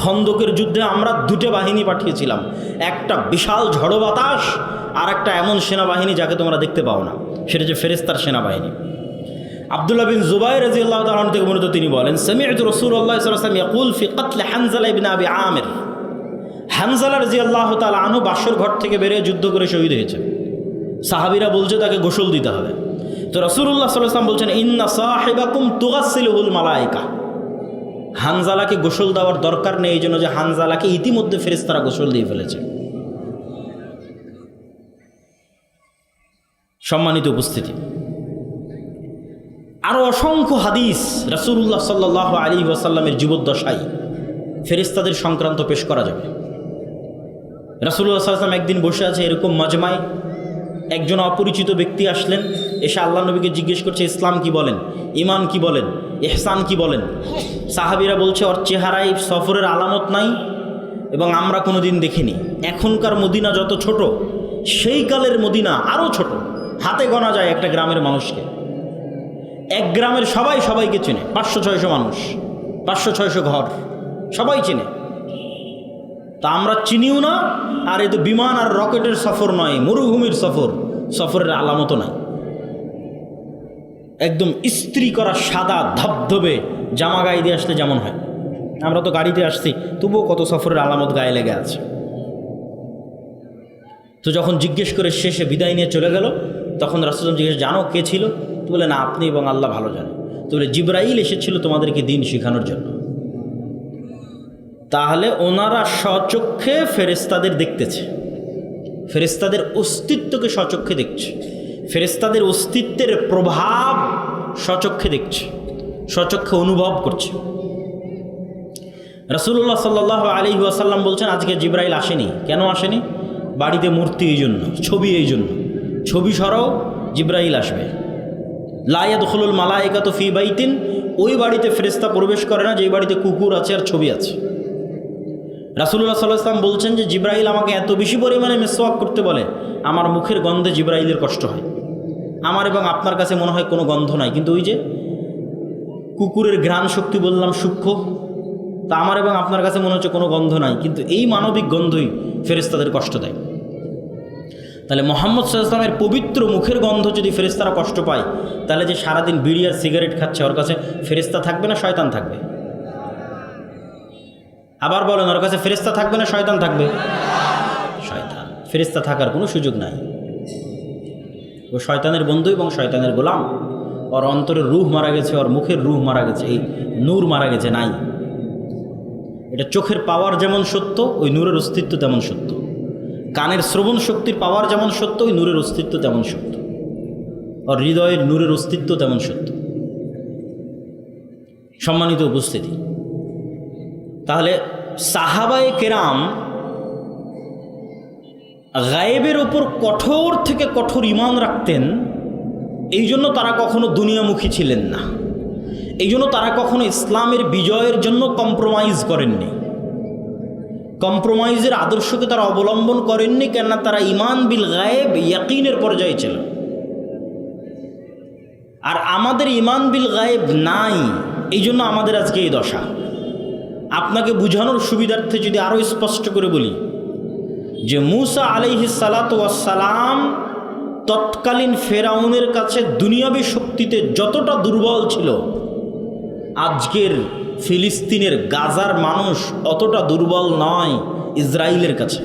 খন্দকের যুদ্ধে আমরা 2টা বাহিনী পাঠিয়েছিলাম, একটা বিশাল ঝড়ো বাতাস, আর একটা এমন সেনাবাহিনী যাকে তোমরা দেখতে পাও না, সেটা হচ্ছে ফেরেশতার সেনাবাহিনী। আব্দুল্লাহ বিন জুবাইর রাদিয়াল্লাহু তাআলা থেকে বর্ণিত, তিনি বলেন, সামি'তু রাসূলুল্লাহ সাল্লাল্লাহু আলাইহি ওয়াসাল্লাম ইয়াকুল ফি কতল হানজালা ইবনে আবি আমির। হানজালা রাদিয়াল্লাহু তাআলা আনহু বাসর ঘর থেকে বেরিয়ে যুদ্ধ করে শহীদ হয়েছে। সাহাবীরা বলছে তাকে গোসল দিতে হবে। তো রাসূলুল্লাহ সাল্লাল্লাহু আলাইহি ওয়াসাল্লাম বলছেন, ইন্না সাহিবাকুম তুগাসসিলুহুল মালায়েকা। হানজালাকে গোসল দেওয়ার দরকার নেই, এই জন্য যে হানজালাকে ইতিমধ্যে ফেরেশতারা গোসল দিয়ে ফেলেছে। সম্মানিত উপস্থিতি, আরও অসংখ্য হাদিস রাসূলুল্লাহ সাল্লাল্লাহু আলাইহি ওয়াসাল্লামের জীবদ্দশায় ফেরেশতাদের সংক্রান্ত পেশ করা যাবে। রাসূলুল্লাহ সাল্লাল্লাহু আলাইহি ওয়াসাল্লাম একদিন বসে আছে এরকম মাজমায়, একজন অপরিচিত ব্যক্তি আসলেন, এসে আল্লাহ নবীকে জিজ্ঞেস করছে ইসলাম কি বলেন, ঈমান কি বলেন, ইহসান কি বলেন। সাহাবীরা বলছে ওর চেহারায় সফরের আলামত নাই এবং আমরা কোনোদিন দেখিনি। এখনকার মদিনা যত ছোট, সেই কালের মদিনা আরও ছোট, হাতে গোনা যায় একটা গ্রামের মানুষকে। এক গ্রামের সবাই সবাইকে চেনে, 500-600 মানুষ, 500-600 ঘর, সবাই চেনে। তা আমরা চিনিও না, আর এ তো বিমান আর রকেটের সফর নয়, মরুভূমির সফর, সফরের আলামতও নাই। একদম ইস্ত্রি করা সাদা ধবধবে জামা গায়ে দিয়ে আসলে যেমন হয়, আমরা তো গাড়িতে আসছি, তবুও কত সফরের আলামত গায়ে লেগে আছে। তো যখন জিজ্ঞেস করে শেষে বিদায় নিয়ে চলে গেল, তখন রাসূল জিজ্ঞেস, জানো কে ছিল? তো বলে, না, আপনি এবং আল্লাহ ভালো জানেন। তো বলে, জিবরাইল এসেছিল তোমাদেরকে দিন শেখানোর জন্য। তাহলে ওনারা স্বচক্ষে ফেরেশতাদের দেখতেছে, ফেরেশতাদের অস্তিত্বকে স্বচক্ষে দেখছে, ফেরেশতাদের অস্তিত্বের প্রভাব স্বচক্ষে দেখছে, স্বচক্ষে অনুভব করছে। রাসূলুল্লাহ সাল্লাল্লাহু আলাইহি ওয়াসাল্লাম বলছেন, আজকে জিবরাইল আসেনি। কেন আসেনি? বাড়িতে মূর্তি এই জন্য, ছবি এই জন্য। ছবি সরাও, জিবরাইল আসবে। লা ইয়াদখুলুল মালায়েকাতু ফি বাইতিন, ওই বাড়িতে ফেরেশতা প্রবেশ করে না যে বাড়িতে কুকুর আছে আর ছবি আছে। রাসূলুল্লাহ সাল্লাল্লাহু আলাইহি ওয়াসাল্লাম বলছেন যে জিবরাইল আমাকে এত বেশি পরিমাণে মিসওয়াক করতে বলে, আমার মুখের গন্ধে জিবরাইলের কষ্ট হয়। আমার এবং আপনার কাছে মনে হয় কোনো গন্ধ নাই, কিন্তু ওই যে কুকুরের ঘ্রাণ শক্তি বললাম সূক্ষ্ম, তা আমার এবং আপনার কাছে মনে হচ্ছে কোনো গন্ধ নাই, কিন্তু এই মানবিক গন্ধই ফেরেশতাদের কষ্ট দেয়। তাহলে মুহাম্মদ সাল্লাল্লাহু আলাইহি ওয়াসাল্লামের পবিত্র মুখের গন্ধ যদি ফেরেশতারা কষ্ট পায়, তাহলে যে সারাদিন বিড়ি আর সিগারেট খাচ্ছে, ওর কাছে ফেরেশতা থাকবে না শয়তান থাকবে? আবার বলেন, ওর কাছে ফেরেশতা থাকবে না শয়তান থাকবে? শয়তান। ফেরেশতা থাকার কোনো সুযোগ নাই। ও শয়তানের বন্ধু এবং শয়তানের গোলাম। ওর অন্তরের রূহ মারা গেছে, ওর মুখের রূহ মারা গেছে, এই নূর মারা গেছে, নাই। এটা চোখের পাওয়ার যেমন সত্য, ওই নূরের অস্তিত্ব তেমন সত্য। কানের শ্রবণ শক্তির পাওয়ার যেমন সত্য, ওই নূরের অস্তিত্ব তেমন সত্য। আর হৃদয়ের নূরের অস্তিত্ব তেমন সত্য। সম্মানিত উপস্থিতি, তাহলে সাহাবায়ে কেরাম গায়েবের ওপর কঠোর থেকে কঠোর ঈমান রাখতেন। এই জন্য তারা কখনো দুনিয়ামুখী ছিলেন না, এই জন্য তারা কখনো ইসলামের বিজয়ের জন্য কম্প্রোমাইজ করেননি, কম্প্রোমাইজের আদর্শকে তারা অবলম্বন করেননি। কেননা তারা ঈমান বিল গায়েব, ইয়াকিনের পর্যায়ে ছিল। আর আমাদের ঈমান বিল গায়েব নাই, এই জন্য আমাদের আজকে এই দশা। আপনাকে বুঝানোর সুবিধার্থে যদি আরও স্পষ্ট করে বলি যে মূসা আলাইহিস সালাতু ওয়াস সালাম তৎকালীন ফেরাউনের কাছে দুনিয়াবী শক্তিতে যতটা দুর্বল ছিল, আজকের ফিলিস্তিনের গাজার মানুষ অতটা দুর্বল নয় ইসরায়েলের কাছে।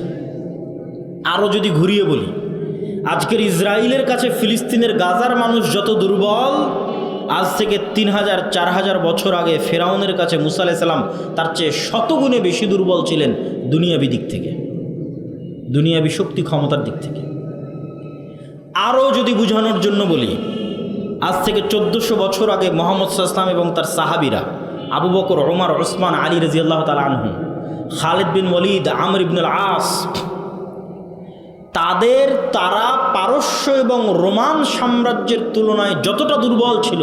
আরও যদি ঘুরিয়ে বলি, আজকের ইসরায়েলের কাছে ফিলিস্তিনের গাজার মানুষ যত দুর্বল, আজ থেকে 3000-4000 বছর আগে ফেরাউনের কাছে মূসা আলাইহিস সালাম তার চেয়ে শতগুণে বেশি দুর্বল ছিলেন দুনিয়াবী দিক থেকে, দুনিয়াবী শক্তি ক্ষমতার দিক থেকে। আরও যদি বুঝানোর জন্য বলি, আজ থেকে 1400 বছর আগে মুহাম্মদ সাল্লাল্লাহু আলাইহি ওয়াসাল্লাম এবং তার সাহাবীরা আবু বকর, ওমর, ওসমান, আলী রাদিয়াল্লাহু তাআলা আনহু, খালিদ বিন ওয়ালিদ, আমর ইবনুল আস, তারা পারস্য এবং রোমান সাম্রাজ্যের তুলনায় যতটা দুর্বল ছিল,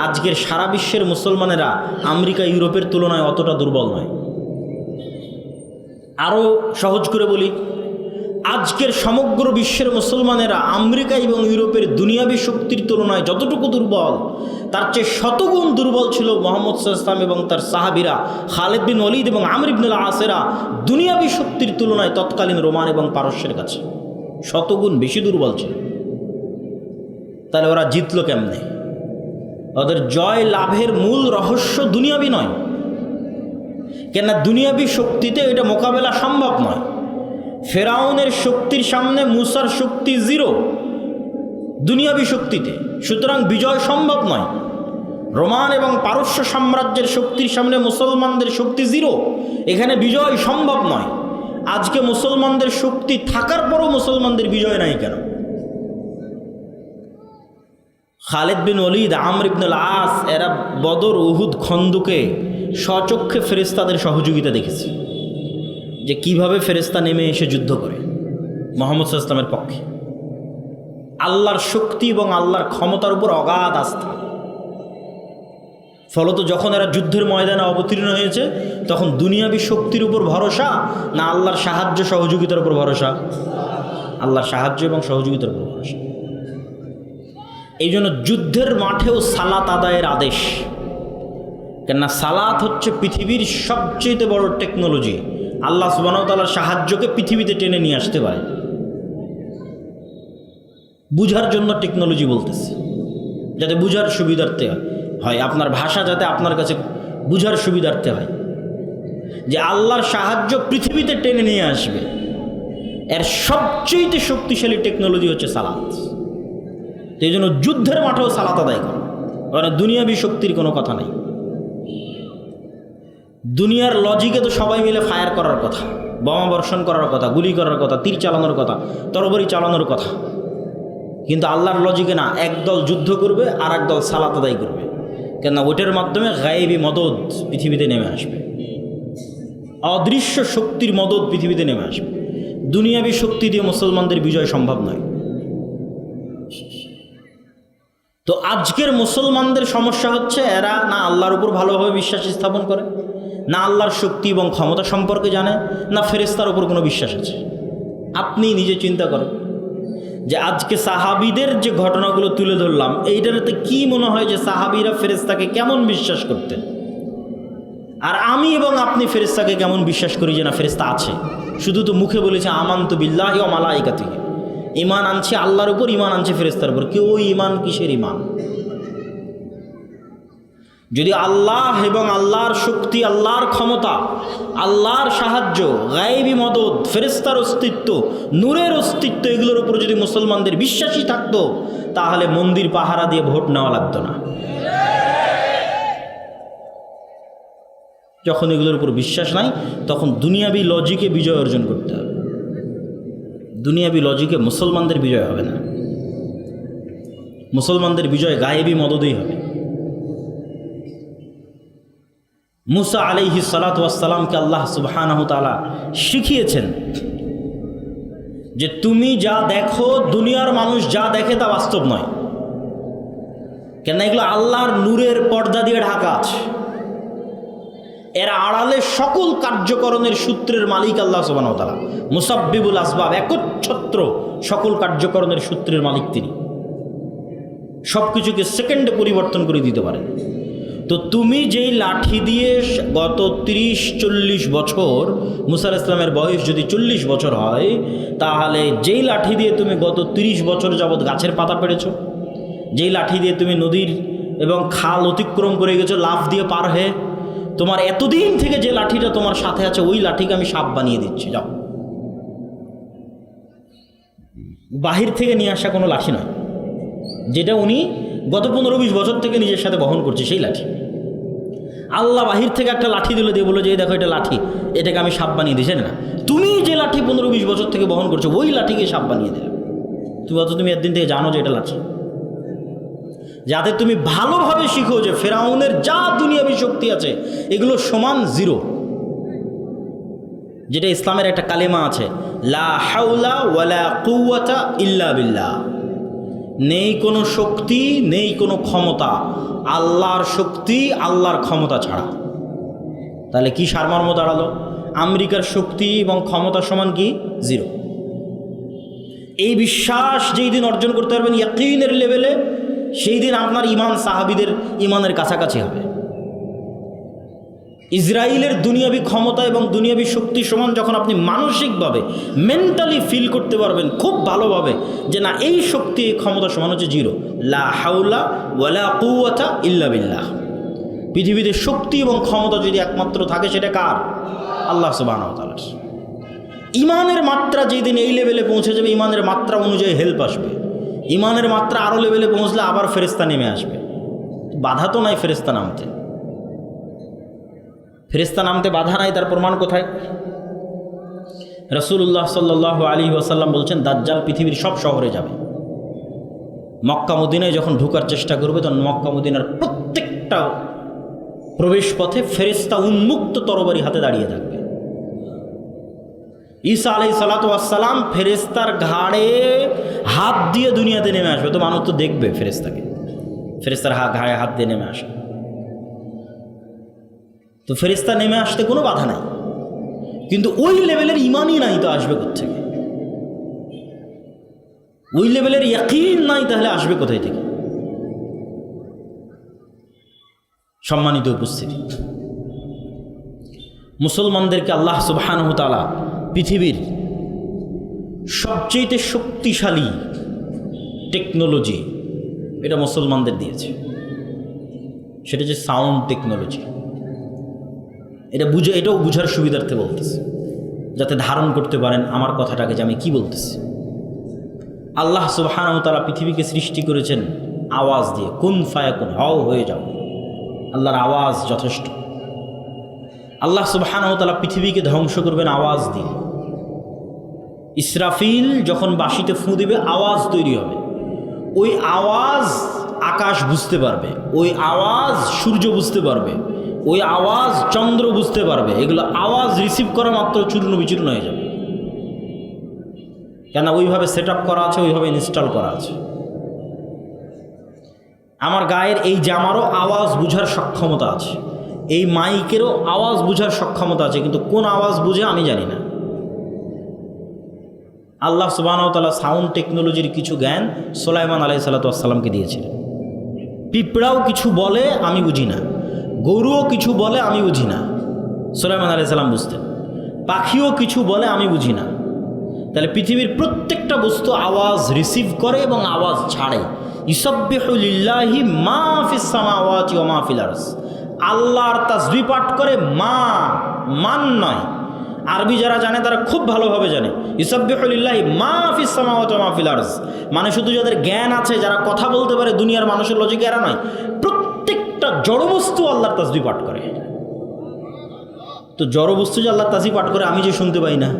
আজকের সারা বিশ্বের মুসলমানেরা আমেরিকা, ইউরোপের তুলনায় অতটা দুর্বল নয়। আরও সহজ করে বলি, আজকের সমগ্র বিশ্বের মুসলমানেরা আমেরিকা এবং ইউরোপের দুনিয়াবী শক্তির তুলনায় যতটুকু দুর্বল, তার চেয়ে শতগুণ দুর্বল ছিল মুহাম্মদ সাল্লাল্লাহু আলাইহি ওয়াসাল্লাম এবং তার সাহাবীরা, খালিদ বিন ওয়ালিদ এবং আমর ইবনুল আসেরা দুনিয়াবী শক্তির তুলনায় তৎকালীন রোমান এবং পারস্যের কাছে শতগুণ বেশি দুর্বল ছিল। তাহলে ওরা জিতল কেমনে? ওদের জয় লাভের মূল রহস্য দুনিয়াবী নয়। কেননা দুনিয়াবী শক্তিতে এটা মোকাবেলা সম্ভব নয়। ফেরাউনের শক্তির সামনে মুসার শক্তি জিরো দুনিয়াবী শক্তিতে, সুতরাং বিজয় সম্ভব নয়। রোমান এবং পারস্য সাম্রাজ্যের শক্তির সামনে মুসলমানদের শক্তি জিরো, এখানে বিজয় সম্ভব নয়। আজকে মুসলমানদের শক্তি থাকার পরও মুসলমানদের বিজয় নাই কেন? খালিদ বিন ওয়ালিদ, আমর ইবনুল আস এরা বদর, উহুদ, খন্দকে স্বচক্ষে ফেরেশতাদের সহযোগিতা দেখেছে, যে কিভাবে ফেরেশতা নেমে এসে যুদ্ধ করে মুহাম্মদ সাল্লাল্লাহু আলাইহি ওয়াসাল্লামের পক্ষে। আল্লাহর শক্তি এবং আল্লাহর ক্ষমতার উপর অগাধ আস্থা। ফলত যখন এরা যুদ্ধের ময়দানে অবতীর্ণ হয়েছে তখন দুনিয়াবী শক্তির উপর ভরসা না আল্লাহর সাহায্য সহযোগিতার উপর ভরসা? আল্লাহর সাহায্য এবং সহযোগিতার উপর ভরসা। এই জন্য যুদ্ধের মাঠেও সালাত আদায়ের আদেশ, কেননা সালাত হচ্ছে পৃথিবীর সবচেয়ে বড় টেকনোলজি। আল্লাহ সুবহানাহু ওয়া তাআলার সাহায্যকে পৃথিবীতে টেনে নিয়ে আসতে পারে। বুঝার জন্য টেকনোলজি বলতেছে, যাতে বুঝার সুবিধার্থে হয়, আপনার ভাষা যাতে আপনার কাছে বুঝার সুবিধার্থে হয়, যে আল্লাহর সাহায্য পৃথিবীতে টেনে নিয়ে আসবে। এর সবচেয়ে শক্তিশালী টেকনোলজি হচ্ছে সালাত। তো এই জন্য যুদ্ধের মাঠেও সালাত আদায় করো, কারণ দুনিয়াবী শক্তির কোনো কথা নেই। দুনিয়ার লজিকে তো সবাই মিলে ফায়ার করার কথা, বোমা বর্ষণ করার কথা, গুলি করার কথা, তীর চালানোর কথা, তরবারি চালানোর কথা, কিন্তু আল্লাহর লজিকে না। একদল যুদ্ধ করবে আর একদল সালাত আদায় করবে, কেননা ওইটার মাধ্যমে গায়েবী মদদ পৃথিবীতে নেমে আসবে, অদৃশ্য শক্তির মদদ পৃথিবীতে নেমে আসবে। দুনিয়াবী শক্তি দিয়ে মুসলমানদের বিজয় সম্ভব নয়। তো আজকের মুসলমানদের সমস্যা হচ্ছে এরা না আল্লাহর উপর ভালোভাবে বিশ্বাস স্থাপন করে, না আল্লাহর শক্তি এবং ক্ষমতা সম্পর্কে জানে, না ফেরেশতার উপর কোনো বিশ্বাস আছে। আপনি নিজে চিন্তা করেন যে আজকে সাহাবীদের যে ঘটনাগুলো তুলে ধরলাম, এইটাতে কি মনে হয় যে সাহাবীরা ফেরেশতাকে কেমন বিশ্বাস করতেন, আর আমি এবং আপনি ফেরেশতাকে কেমন বিশ্বাস করি যে না ফেরেশতা আছে? শুধু তো মুখে বলেছে আমানতু বিল্লাহি ওয়া মালাইকাতিহি, ঈমান আনছে আল্লাহর উপর, ঈমান আনছে ফেরেশতার উপর। কেউ ঈমান কিসের ঈমান? যদি আল্লাহ এবং আল্লাহর শক্তি, আল্লাহর ক্ষমতা, আল্লাহর সাহায্য, গায়েবী মদদ, ফেরেশতার অস্তিত্ব, নূরের অস্তিত্ব, এগুলোর উপর যদি মুসলমানদের বিশ্বাসই থাকতো, তাহলে মন্দির পাহারা দিয়ে ভোট নেওয়া লাগতো না। যখন এগুলোর উপর বিশ্বাস নাই, তখন দুনিয়াবী লজিকে বিজয় অর্জন করতে হবে। দুনিয়াবী লজিকে মুসলমানদের বিজয় হবে না, মুসলমানদের বিজয় গায়েবী মদদেই হবে। মুসা আলাইহিস সালাতু ওয়াস সালামকে আল্লাহ সুবহানাহু ওয়া তাআলা শিখিয়েছেন যে তুমি যা দেখো, দুনিয়ার মানুষ যা দেখে তা বাস্তব নয়, কেন এগুলো আল্লাহর নূরের পর্দা দিয়ে ঢাকা আছে। এর আড়ালে সকল কার্যকরণের সূত্রের মালিক আল্লাহ সুবহানাহু ওয়া তাআলা, মুসাব্বিবুল আসবাব, একচ্ছত্র সকল কার্যকরণের সূত্রের মালিক তিনি। সব কিছুকে সেকেন্ডে পরিবর্তন করে দিতে পারেন। তো তুমি যেই লাঠি দিয়ে গত 30-40 বছর, মুসা আলাইহিস সালামের বয়স যদি 40 বছর হয়, তাহলে যেই লাঠি দিয়ে তুমি গত 30 বছর যাবৎ গাছের পাতা পেড়েছো, যেই লাঠি দিয়ে তুমি নদীর এবং খাল অতিক্রম করে গেছো লাফ দিয়ে পার হয়ে, তোমার এতদিন থেকে যে লাঠিটা তোমার সাথে আছে, ওই লাঠিকে আমি সাপ বানিয়ে দিচ্ছি, যাও। বাহির থেকে নিয়ে আসা কোনো লাঠি নয়, যেটা উনি গত 15-20 বছর থেকে নিজের সাথে বহন করছে, সেই লাঠি। আল্লাহ বাহির থেকে একটা লাঠি দিলে দিয়ে বলে যে দেখো এটা লাঠি, এটাকে আমি সাপ বানিয়ে দিয়েছি না। তুমি যে লাঠি 15-20 বছর থেকে বহন করছো, ওই লাঠিকে সাপ বানিয়ে দিলে। তুমি একদিন থেকে জানো যে এটা লাঠি, যাতে তুমি ভালোভাবে শিখো যে ফেরাউনের যা দুনিয়াবী শক্তি আছে এগুলো সমান জিরো। যেটা ইসলামের একটা কালেমা আছে, লা হাওলা ওয়ালা কুওয়াতা ইল্লা বিল্লাহ। নেই কোনো শক্তি, নেই কোনো ক্ষমতা, আল্লাহর শক্তি, আল্লাহর ক্ষমতা ছাড়া। তাহলে কি সারমর্ম দাঁড়ালো? আমেরিকার শক্তি এবং ক্ষমতা সমান কি? জিরো। এই বিশ্বাস যেই দিন অর্জন করতে পারবেন ইয়াকিনের লেভেলে, সেই দিন আপনার ইমান সাহাবীদের ইমানের কাছাকাছি হবে। ইসরায়েলের দুনিয়াবী ক্ষমতা এবং দুনিয়াবী শক্তি সমান যখন আপনি মানসিকভাবে মেন্টালি ফিল করতে পারবেন খুব ভালোভাবে যে না এই শক্তি, এই ক্ষমতা সমান হচ্ছে জিরো, লা হাওলা ওয়ালা কুওয়াতা ইল্লা বিল্লাহ, পৃথিবীতে শক্তি এবং ক্ষমতা যদি একমাত্র থাকে সেটা কার? আল্লাহ সুবহানাহু ওয়া তাআলার। ইমানের মাত্রা যেদিন এই লেভেলে পৌঁছে যাবে, ইমানের মাত্রা অনুযায়ী হেল্প আসবে। ইমানের মাত্রা আরও লেভেলে পৌঁছলে আবার ফেরেশতা নেমে আসবে। বাধা তো নাই ফেরেশতা নামতে, ফেরেশতা নামতে বাধা নাই, তার প্রমাণ কোথায়? রাসূলুল্লাহ সাল্লাল্লাহু আলাইহি ওয়াসাল্লাম বলছেন, দাজ্জাল পৃথিবীর সব শহরে যাবে। মক্কা মদিনায় যখন ঢোকার চেষ্টা করবে, তখন মক্কা মদিনার প্রত্যেকটা প্রবেশ পথে ফেরেশতা উন্মুক্ত তরবারি হাতে দাঁড়িয়ে থাকবে। ঈসা আলাইহিস সালাতু ওয়াস সালাম ফেরেশতার ঘাড়ে হাত দিয়ে দুনিয়াতে নেমে আসবে। তো মানুষ তো দেখবে ফেরেশতাকে, ফেরেশতার ঘাড়ে হাত দিয়ে নেমে আসে। তো ফেরেশতা নেমে আসতে কোনো বাধা নাই, কিন্তু ওই লেভেলের ইমানই নাই তো আসবে কোত্থেকে? ওই লেভেলের ইয়াকিন নাই, তাহলে আসবে কোথায় থেকে? সম্মানিত উপস্থিতি, মুসলমানদেরকে আল্লাহ সুবহানাহু ওয়া তাআলা পৃথিবীর সবচেয়ে শক্তিশালী টেকনোলজি এটা মুসলমানদের দিয়েছে, সেটা যে সাউন্ড টেকনোলজি। এটাও বুঝার সুবিধার্থে বলতেছে, যাতে ধারণ করতে পারেন আমার কথাটাকে যে আমি কি বলতেছি। আল্লাহ সুবহানাহু ওয়া তাআলা পৃথিবীকে সৃষ্টি করেছেন আওয়াজ দিয়ে, কুন ফায়াকুন, হও হয়ে যাও। আল্লাহর আওয়াজ যথেষ্ট। আল্লাহ সুবহানাহু ওয়া তাআলা পৃথিবীকে ধ্বংস করবেন আওয়াজ দিয়ে। ইসরাফিল যখন বাঁশিতে ফুঁ দিবে আওয়াজ তৈরি হবে, ওই আওয়াজ আকাশ বুঝতে পারবে, ওই আওয়াজ সূর্য বুঝতে পারবে, ওই আওয়াজ চন্দ্র বুঝতে পারবে। এগুলো আওয়াজ রিসিভ করা মাত্র চূর্ণ বিচূর্ণ হয়ে যাবে, কেন ওইভাবে সেট আপ করা আছে, ওইভাবে ইনস্টল করা আছে। আমার গায়ের এই জামারও আওয়াজ বুঝার সক্ষমতা আছে, এই মাইকেরও আওয়াজ বুঝার সক্ষমতা আছে, কিন্তু কোন আওয়াজ বুঝে আমি জানি না। আল্লাহ সুবহানাহু ওয়া তাআলা সাউন্ড টেকনোলজির কিছু জ্ঞান সুলাইমান আলাইহিস সালাতু ওয়াস সালামকে দিয়েছিলেন। পিঁপড়াও কিছু বলে আমি বুঝি না, গরুও কিছু বলে আমি বুঝি না, সুলাইমান আলাইহিস সালাম বুঝতেন। পাখিও কিছু বলে আমি বুঝি না। তাহলে পৃথিবীর প্রত্যেকটা বস্তু আওয়াজ রিসিভ করে এবং আওয়াজ ছাড়ে। ইউসাব্বিহু লিল্লাহি মা ফিস সামাওয়াতি ওয়া মা ফিল আরজ। আল্লাহর তাসবিহ পাঠ করে, মান নয়। আরবি যারা জানে তারা খুব ভালোভাবে জানে ইউসাব্বিহু লিল্লাহি মা ফিস সামাওয়াতি ওয়া মা ফিল আরজ, মানে শুধু যাদের জ্ঞান আছে, যারা কথা বলতে পারে, দুনিয়ার মানুষের লজিক এরা নয়, প্রত্যেকটা জড়বস্তু আল্লাহর তাসবিহ পাঠ করে। তো জড়বস্তু যে আল্লাহর তাসবিহ পাঠ করে, আমি যে শুনতে পাই না,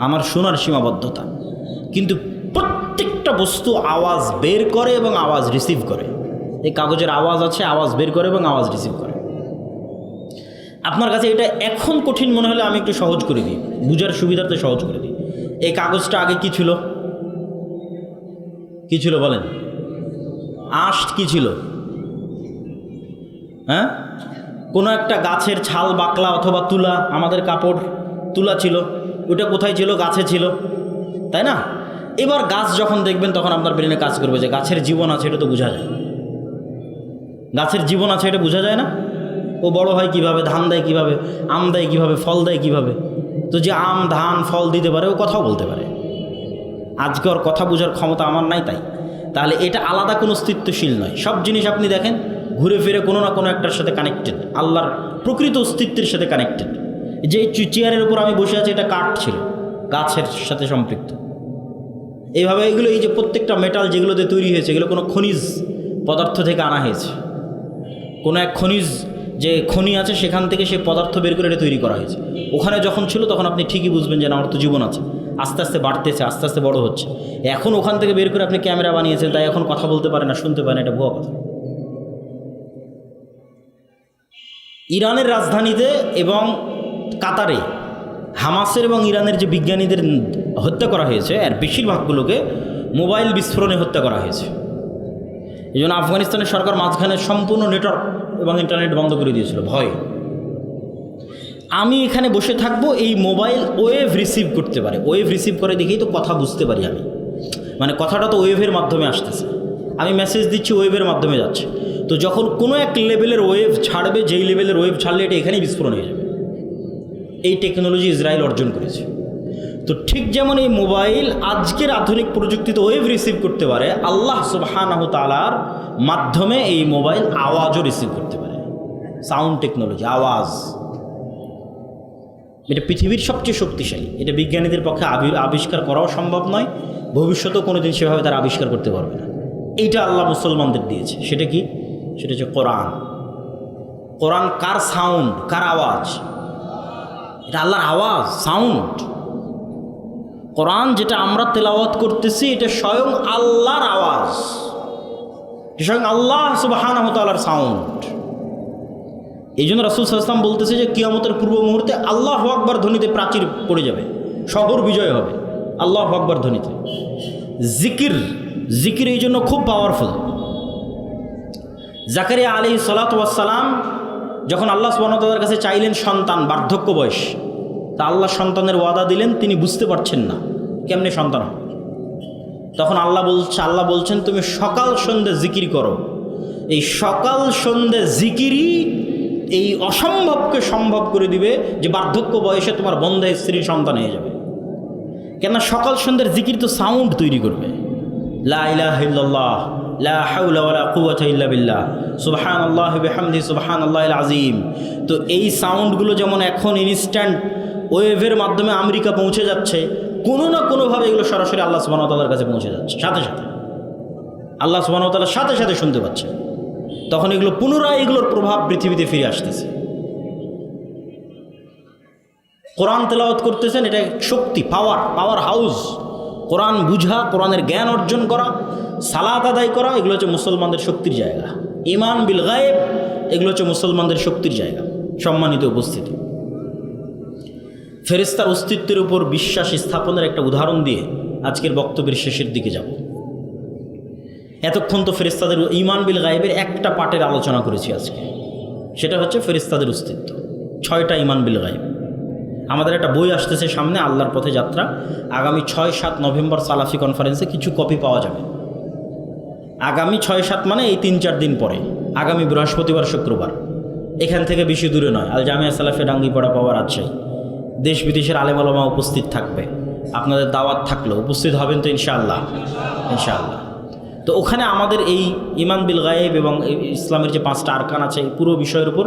আমার শোনার সীমাবদ্ধতা, কিন্তু প্রত্যেকটা বস্তু আওয়াজ বের করে এবং আওয়াজ রিসিভ করে। এই কাগজের আওয়াজ আছে, আওয়াজ বের করে এবং আওয়াজ রিসিভ করে। আপনার কাছে এটা এখন কঠিন মনে হলে আমি একটু সহজ করে দিই, বুঝার সুবিধার্থে সহজ করে দিই। এই কাগজটা আগে কি ছিল? কি ছিল বলেন? আঁশ কি ছিল? হ্যাঁ, কোনো একটা গাছের ছাল বাকলা অথবা তুলা, আমাদের কাপড় তুলা ছিল, ওটা কোথায় ছিল? গাছে ছিল, তাই না? এবার গাছ যখন দেখবেন তখন আপনার ব্রেনে কাজ করবে যে গাছের জীবন আছে, এটা তো বোঝা যায়। গাছের জীবন আছে এটা বোঝা যায় না? ও বড় হয় কিভাবে, ধান দেয় কিভাবে, আম দেয় কিভাবে, ফল দেয় কিভাবে? তো যে আম ধান ফল দিতে পারে, ও কথাও বলতে পারে। আজকে ওর কথা বোঝার ক্ষমতা আমার নাই, তাই তাহলে এটা আলাদা কোনো অস্তিত্বশীল নয়। সব জিনিস আপনি দেখেন ঘুরে ফিরে কোনো না কোনো একটার সাথে কানেক্টেড, আল্লাহর প্রকৃত অস্তিত্বের সাথে কানেক্টেড। যে চেয়ারের উপর আমি বসে আছি, এটা কাঠ ছিল, গাছের সাথে সম্পৃক্ত। এইভাবে এগুলো, এই যে প্রত্যেকটা মেটাল যেগুলোতে তৈরি হয়েছে, এগুলো কোনো খনিজ পদার্থ থেকে আনা হয়েছে। কোনো এক খনিজ, যে খনি আছে, সেখান থেকে সে পদার্থ বের করে এটা তৈরি করা হয়েছে। ওখানে যখন ছিল তখন আপনি ঠিকই বুঝবেন যে না, আমার তো জীবন আছে, আস্তে আস্তে বাড়তেছে, আস্তে আস্তে বড় হচ্ছে। এখন ওখান থেকে বের করে আপনি ক্যামেরা বানিয়েছেন, তাই এখন কথা বলতে পারে না, শুনতে পারে না, এটা ভুয়া কথা। ইরানের রাজধানীতে এবং কাতারে হামাসের এবং ইরানের যে বিজ্ঞানীদের হত্যা করা হয়েছে, এর বেশিরভাগগুলোকে মোবাইল বিস্ফোরণে হত্যা করা হয়েছে। এই জন্য আফগানিস্তানের সরকার মাঝখানে সম্পূর্ণ নেটওয়ার্ক এবং ইন্টারনেট বন্ধ করে দিয়েছিল ভয়ে। আমি এখানে বসে থাকবো, এই মোবাইল ওয়েভ রিসিভ করতে পারে, ওয়েভ রিসিভ করে দেখেই তো কথা বুঝতে পারি আমি, মানে কথাটা তো ওয়েভের মাধ্যমে আসতেছে, আমি মেসেজ দিচ্ছি ওয়েভের মাধ্যমে যাচ্ছে। তো যখন কোনো এক লেভেলের ওয়েভ ছাড়বে, যেই লেভেলের ওয়েভ ছাড়লে এটা এখানেই বিস্ফোরণ হয়ে যাবে। এই টেকনোলজি ইসরায়েল অর্জন করেছে। তো ঠিক যেমন এই মোবাইল আজকের আধুনিক প্রযুক্তিতে ওয়েভ রিসিভ করতে পারে, আল্লাহ সুবহানাহু তাআলার মাধ্যমে এই মোবাইল আওয়াজও রিসিভ করতে পারে। সাউন্ড টেকনোলজি, আওয়াজ, এটা পৃথিবীর সবচেয়ে শক্তিশালী। এটা বিজ্ঞানীদের পক্ষে আবিষ্কার করাও সম্ভব নয়, ভবিষ্যতেও কোনোদিন সেভাবে তারা আবিষ্কার করতে পারবে না। এইটা আল্লাহ মুসলমানদের দিয়েছে। সেটা কি? সেটা হচ্ছে কোরআন। কোরআন কার সাউন্ড, কার আওয়াজ? এটা আল্লাহর আওয়াজ, সাউন্ড। কোরআন যেটা আমরা তেলাওয়াত করতেছি এটা স্বয়ং আল্লাহর আওয়াজ, স্বয়ং আল্লাহ সুবহানাহু ওয়া তাআলার সাউন্ড। এই জন্য রাসূল সাল্লাল্লাহু আলাইহি ওয়াসাল্লাম বলতেছে যে কিয়ামতের পূর্ব মুহূর্তে আল্লাহু আকবার ধ্বনিতে প্রাচীর পড়ে যাবে, শহর বিজয় হবে আল্লাহু আকবার ধ্বনিতে। জিকির এই জন্য খুব পাওয়ারফুল। জাকারিয়া আলাইহিস সালাতু ওয়াস সালাম যখন আল্লাহ সুবহানাহু ওয়া তাআলার কাছে চাইলেন সন্তান, বার্ধক্য বয়স, তা আল্লাহ সন্তানের ওয়াদা দিলেন, তিনি বুঝতে পারছেন না কেমনে সন্তান হবে। তখন আল্লাহ বলছেন তুমি সকাল সন্ধ্যে জিকির করো। এই সকাল সন্ধ্যে জিকিরই এই অসম্ভবকে সম্ভব করে দিবে যে বার্ধক্য বয়সে তোমার বন্ধে স্ত্রীর সন্তান হয়ে যাবে। কেননা সকাল সন্ধ্যের জিকির তো সাউন্ড তৈরি করবে। লা ইলাহা ইল্লাল্লাহ, লা হাওলা ওয়ালা কুওয়াতা ইল্লা বিল্লাহ, সুবহানাল্লাহি বিহামদিহি, সুবহানাল্লাহিল আযীম। তো এই সাউন্ডগুলো যেমন এখন ইনস্ট্যান্ট ওয়েভের মাধ্যমে আমেরিকা পৌঁছে যাচ্ছে, কোনো না কোনোভাবে এগুলো সরাসরি আল্লাহ সুবহানাহু ওয়া তাআলার কাছে পৌঁছে যাচ্ছে। সাথে সাথে আল্লাহ সুবহানাহু ওয়া তাআলার সাথে সাথে শুনতে পাচ্ছে। তখন এগুলো পুনরায় এগুলোর প্রভাব পৃথিবীতে ফিরে আসতেছে। কোরআন তেলাওয়াত করতেছেন, এটা শক্তি, পাওয়ার হাউস। কোরআন বুঝা, কোরআনের জ্ঞান অর্জন করা, সালাত আদায় করা, এগুলো হচ্ছে মুসলমানদের শক্তির জায়গা। ঈমান বিল গায়েব, এগুলো হচ্ছে মুসলমানদের শক্তির জায়গা। সম্মানিত উপস্থিতি, ফেরেশতার অস্তিত্বের উপর বিশ্বাস স্থাপনের একটা উদাহরণ দিয়ে আজকের বক্তব্যের শেষের দিকে যাব। এতক্ষণ তো ফেরেশতাদের ঈমান বিল গায়েবের একটা পার্টের আলোচনা করেছি আজকে, সেটা হচ্ছে ফেরেশতাদের অস্তিত্ব। 6টা ঈমান বিল গায়েব। আমাদের একটা বই আসতেছে সামনে, আল্লাহর পথে যাত্রা। আগামী 6-7 নভেম্বর সালাফি কনফারেন্সে কিছু কপি পাওয়া যাবে। আগামী 6-7 মানে এই 3-4 দিন পরে, আগামী বৃহস্পতিবার, শুক্রবার, এখান থেকে বেশি দূরে নয়, আল জামিয়া সালাফে ডাঙ্গিপাড়া পাওয়ার আছে। দেশ বিদেশের আলেম ওলামা উপস্থিত থাকবে। আপনাদের দাওয়াত থাকলেও উপস্থিত হবেন তো ইনশাআল্লাহ। তো ওখানে আমাদের এই ঈমান বিল গায়েব এবং ইসলামের যে 5টা আরকান আছে, এই পুরো বিষয়ের উপর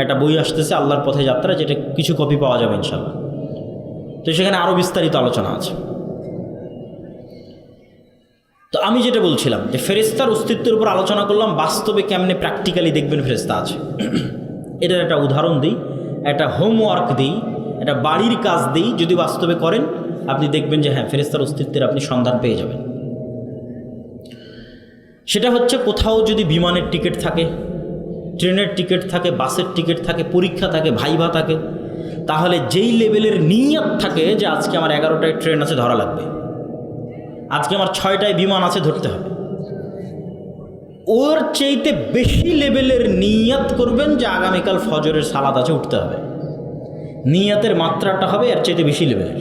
একটা বই আসতেছে, আল্লাহর পথে যাত্রা, যেটা কিছু কপি পাওয়া যাবে ইনশাআল্লাহ। তো সেখানে আরও বিস্তারিত আলোচনা আছে। তো আমি যেটা বলছিলাম যে ফেরেশতার অস্তিত্বের উপর আলোচনা করলাম, বাস্তবে কেমনে প্র্যাকটিক্যালি দেখবেন ফেরেশতা আছে। এটার একটা উদাহরণ দিই, একটা হোমওয়ার্ক দিই, একটা বাড়ির কাজ দিই। যদি বাস্তবে করেন আপনি দেখবেন যে হ্যাঁ, ফেরেশতার অস্তিত্বের আপনি সন্ধান পেয়ে যাবেন। সেটা হচ্ছে, কোথাও যদি বিমানের টিকিট থাকে, ট্রেনের টিকিট থাকে, বাসের টিকিট থাকে, পরীক্ষা থাকে, ভাইভা থাকে, তাহলে যেই লেভেলের নিয়ত থাকে যে আজকে আমার 11টায় ট্রেন আছে, ধরা লাগবে, আজকে আমার 6টায় বিমান আছে, ধরতে হবে, ওর চাইতে বেশি লেভেলের নিয়ত করবেন যে আগামীকাল ফজরের সালাত আছে, উঠতে হবে। নিয়তের মাত্রাটা হবে এর চাইতে বেশি লেভেলের।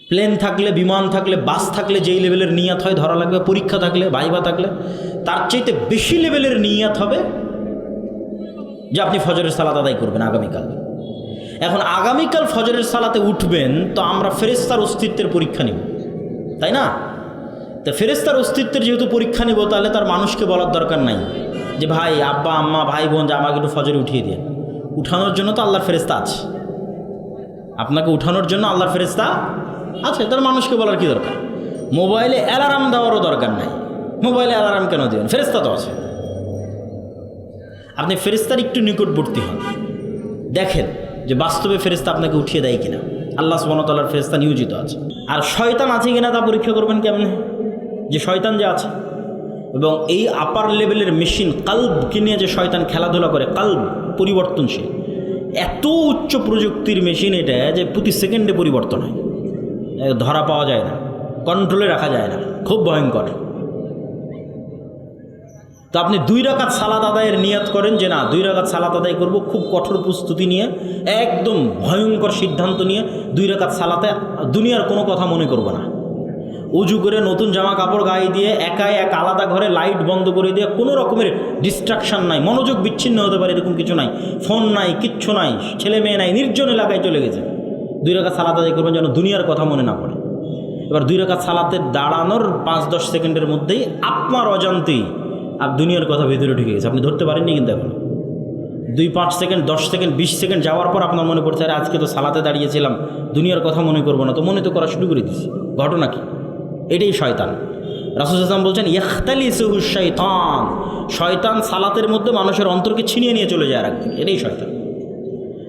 প্লেন থাকলে, বিমান থাকলে, বাস থাকলে যেই লেভেলের নিয়ত হয় ধরা লাগবে, পরীক্ষা থাকলে, ভাইভা থাকলে তার চাইতে বেশি লেভেলের নিয়ত হবে যে আপনি ফজরের সালাত আদায় করবেন আগামীকাল। এখন আগামীকাল ফজরের সালাতে উঠবেন, তো আমরা ফেরেশতার অস্তিত্বের পরীক্ষা নিব, তাই না? তো ফেরেশতার অস্তিত্বের যেহেতু পরীক্ষা নিব, তাহলে তার মানুষকে বলার দরকার নাই যে ভাই, আব্বা, আম্মা, ভাই, বোন, যে আমাকে একটু ফজরে উঠিয়ে দিয়ে। উঠানোর জন্য তো আল্লাহর ফেরেশতা আছে, আপনাকে উঠানোর জন্য আল্লাহর ফেরেশতা আছে, তার মানুষকে বলার কি দরকার? মোবাইলে অ্যালার্ম দেওয়ারও দরকার নাই। মোবাইলে অ্যালার্ম কেন দেবেন? ফেরেশতা তো আছে। আপনি ফেরেশতার একটু নিকটবর্তী হন, দেখেন যে বাস্তবে ফেরেশতা আপনাকে উঠিয়ে দেয় কিনা। আল্লাহ সুবহানাহু ওয়া তাআলার ফেরেশতা নিয়োজিত আছে। আর শয়তান আছে কিনা তা পরীক্ষা করবেন কেমনে? যে শয়তান যে আছে, এবং এই আপার লেভেলের মেশিন কালবকে নিয়ে যে শয়তান খেলাধুলা করে, কালব পরিবর্তনশীল, এত উচ্চ প্রযুক্তির মেশিন এটা যে প্রতি সেকেন্ডে পরিবর্তন হয়, ধরা পাওয়া যায় না, কন্ট্রোলে রাখা যায় না, খুব ভয়ঙ্কর। তো আপনি 2 রাকাত সালাত আদায়ের নিয়ত করেন যে না, 2 রাকাত সালাত আদায় করব, খুব কঠোর প্রস্তুতি নিয়ে, একদম ভয়ঙ্কর সিদ্ধান্ত নিয়ে 2 রাকাত সালাতে দুনিয়ার কোনো কথা মনে করব না। উজু করে নতুন জামা কাপড় গায়ে দিয়ে একাই এক আলাদা ঘরে লাইট বন্ধ করে দিয়ে, কোনো রকমের ডিস্ট্রাকশান নাই, মনোযোগ বিচ্ছিন্ন হতে পারে এরকম কিছু নাই, ফোন নাই, কিচ্ছু নাই, ছেলে মেয়ে নাই, নির্জন এলাকায় চলে গেছে, 2 রাকাত সালাত আদায় করবেন যেন দুনিয়ার কথা মনে না পড়ে। এবার 2 রাকাত সালাতে দাঁড়ানোর 5-10 সেকেন্ডের মধ্যেই আপনার অজান্তেই দুনিয়ার কথা ভিতরে ঢুকে গেছে, আপনি ধরতে পারেননি কিন্তু এখন 2-5 সেকেন্ড 10 সেকেন্ড 20 সেকেন্ড যাওয়ার পর আপনার মনে পড়ছে আরে আজকে তো সালাতে দাঁড়িয়েছিলাম, দুনিয়ার কথা মনে করবো না, তো মনে তো করা শুরু করে দিছি। ঘটনা কি? এটাই শয়তান। রাসূল সাল্লাল্লাহু আলাইহি ওয়াসাল্লাম বলছেন ইয়াখতালিসুহু শাইতান, শয়তান সালাতের মধ্যে মানুষের অন্তরকে ছিনিয়ে নিয়ে চলে যায় আর একদিকে, এটাই শয়তান।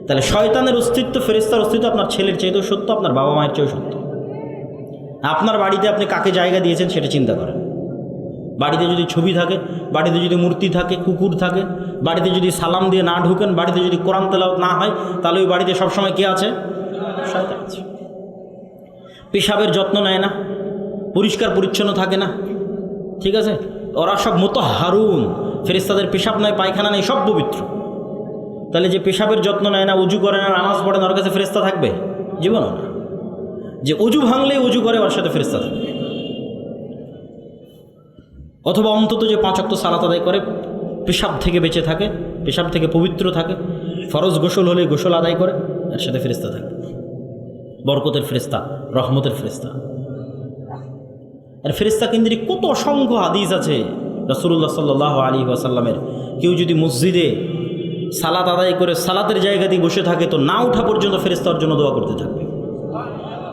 তাহলে শয়তানের অস্তিত্ব, ফেরেশতার অস্তিত্ব আপনার ছেলের চেয়েও সত্য, আপনার বাবা মায়ের চেয়েও সত্য। আপনার বাড়িতে আপনি কাকে জায়গা দিয়েছেন সেটা চিন্তা করেন। বাড়িতে যদি ছবি থাকে, বাড়িতে যদি মূর্তি থাকে, কুকুর থাকে, বাড়িতে যদি সালাম দিয়ে না ঢুকেন, বাড়িতে যদি কোরআন তেলাওয়াত না হয়, তাহলে ওই বাড়িতে সবসময় কে আছে? শয়তান আছে। পেশাবের যত্ন নেয় না, পরিষ্কার পরিচ্ছন্ন থাকে না, ঠিক আছে? ওরা সব মুতাহহারুন, ফেরেশতাদের পেশাব নয়, পায়খানা নেই, সব পবিত্র। তাহলে যে পেশাবের যত্ন নেয় না, উজু করে না, নামাজ পড়ে না, ওর কাছে ফেরেশতা থাকবে? জীবনও না। যে উজু ভাঙলেই উজু করে, ওর সাথে ফেরেশতা থাকবে। অথবা অন্তত যে 5 ওয়াক্ত সালাত আদায় করে, পেশাব থেকে বেঁচে থাকে, পেশাব থেকে পবিত্র থাকে, ফরজ গোসল হলে গোসল আদায় করে, এর সাথে ফেরেশতা থাকে, বরকতের ফেরেশতা, রহমতের ফেরেশতা। আর ফেরেশতা কেন্দ্রিক কত অসংখ্য হাদিস আছে রাসূলুল্লাহ সাল্লাল্লাহু আলাইহি ওয়াসাল্লামের। কেউ যদি মসজিদে সালাত আদায় করে সালাতের জায়গাতেই বসে থাকে, তো না ওঠা পর্যন্ত ফেরেশতার জন্য দোয়া করতে থাকবে।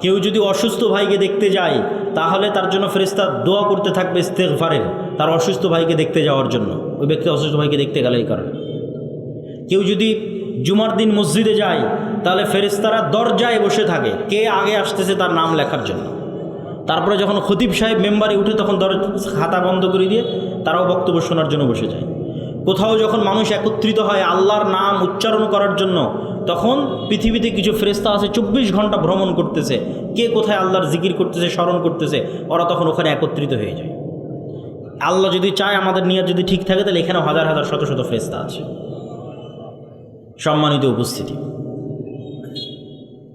কেউ যদি অসুস্থ ভাইকে দেখতে যায়, তাহলে তার জন্য ফেরেশতা দোয়া করতে থাকবে ইস্তেগফারের, তার অসুস্থ ভাইকে দেখতে যাওয়ার জন্য। ওই ব্যক্তি অসুস্থ ভাইকে দেখতে গেলে এই কারণে। কেউ যদি জুমার দিন মসজিদে যায়, তাহলে ফেরেশতারা দরজায় বসে থাকে, কে আগে আসতেছে তার নাম লেখার জন্য। তারপরে যখন খতিব সাহেব মেম্বারে উঠে, তখন খাতা বন্ধ করে দিয়ে তারাও বক্তব্য শোনার জন্য বসে যায়। কোথাও যখন মানুষ একত্রিত হয় আল্লাহর নাম উচ্চারণ করার জন্য, তখন পৃথিবীতে কিছু ফেরেশতা আছে 24 ঘন্টা ভ্রমণ করতেছে, কে কোথায় আল্লাহর জিকির করতেছে, স্মরণ করতেছে, ওরা তখন ওখানে একত্রিত হয়ে যায়। আল্লাহ যদি চায়, আমাদের নিয়ত যদি ঠিক থাকে, তাহলে এখানেও হাজার হাজার শত শত ফেরেশতা আছে। সম্মানিত উপস্থিতি,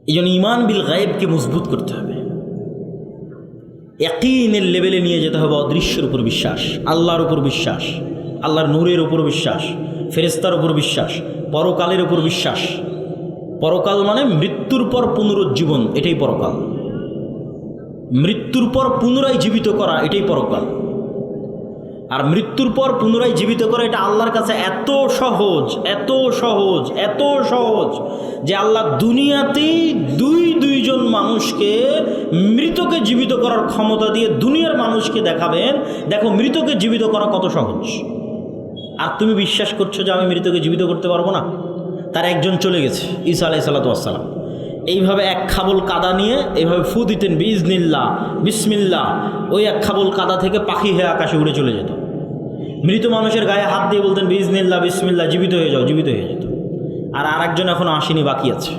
এই জন্য ঈমান বিল গায়েবকে মজবুত করতে হবে, ইয়াকিনের লেভেলে নিয়ে যেতে হবে। অদৃশ্যের উপর বিশ্বাস, আল্লাহর উপর বিশ্বাস, আল্লাহর নূরের উপর বিশ্বাস, ফেরেশতার উপর বিশ্বাস, পরকালের উপর বিশ্বাস। পরকাল মানে মৃত্যুর পর পুনরুজ্জীবন, এটাই পরকাল। মৃত্যুর পর পুনরায় জীবিত করা, এটাই পরকাল। আর মৃত্যুর পর পুনরায় জীবিত করা, এটা আল্লাহর কাছে এত সহজ, এত সহজ, এত সহজ যে আল্লাহ দুনিয়াতেই দুইজন মানুষকে মৃতকে জীবিত করার ক্ষমতা দিয়ে দুনিয়ার মানুষকে দেখাবেন, দেখো মৃতকে জীবিত করা কত সহজ। আর তুমি বিশ্বাস করছো যে আমি মৃতকে জীবিত করতে পারবো না? তার একজন চলে গেছে, ঈসা আলাইহিস সালাতু ওয়াস সালাম। এইভাবে এক খাবল কাদা নিয়ে এইভাবে ফু দিতেন, বিইজনিল্লাহ, বিসমিল্লাহ, ওই এক খাবল কাদা থেকে পাখি হয়ে আকাশে উড়ে চলে যেত। মৃত মানুষের গায়ে হাত দিয়ে বলতেন বিইজনিল্লাহ, বিসমিল্লাহ, জীবিত হয়ে যাও, জীবিত হয়ে যেত। আর আরেকজন এখনও আসেনি, বাকি আছে,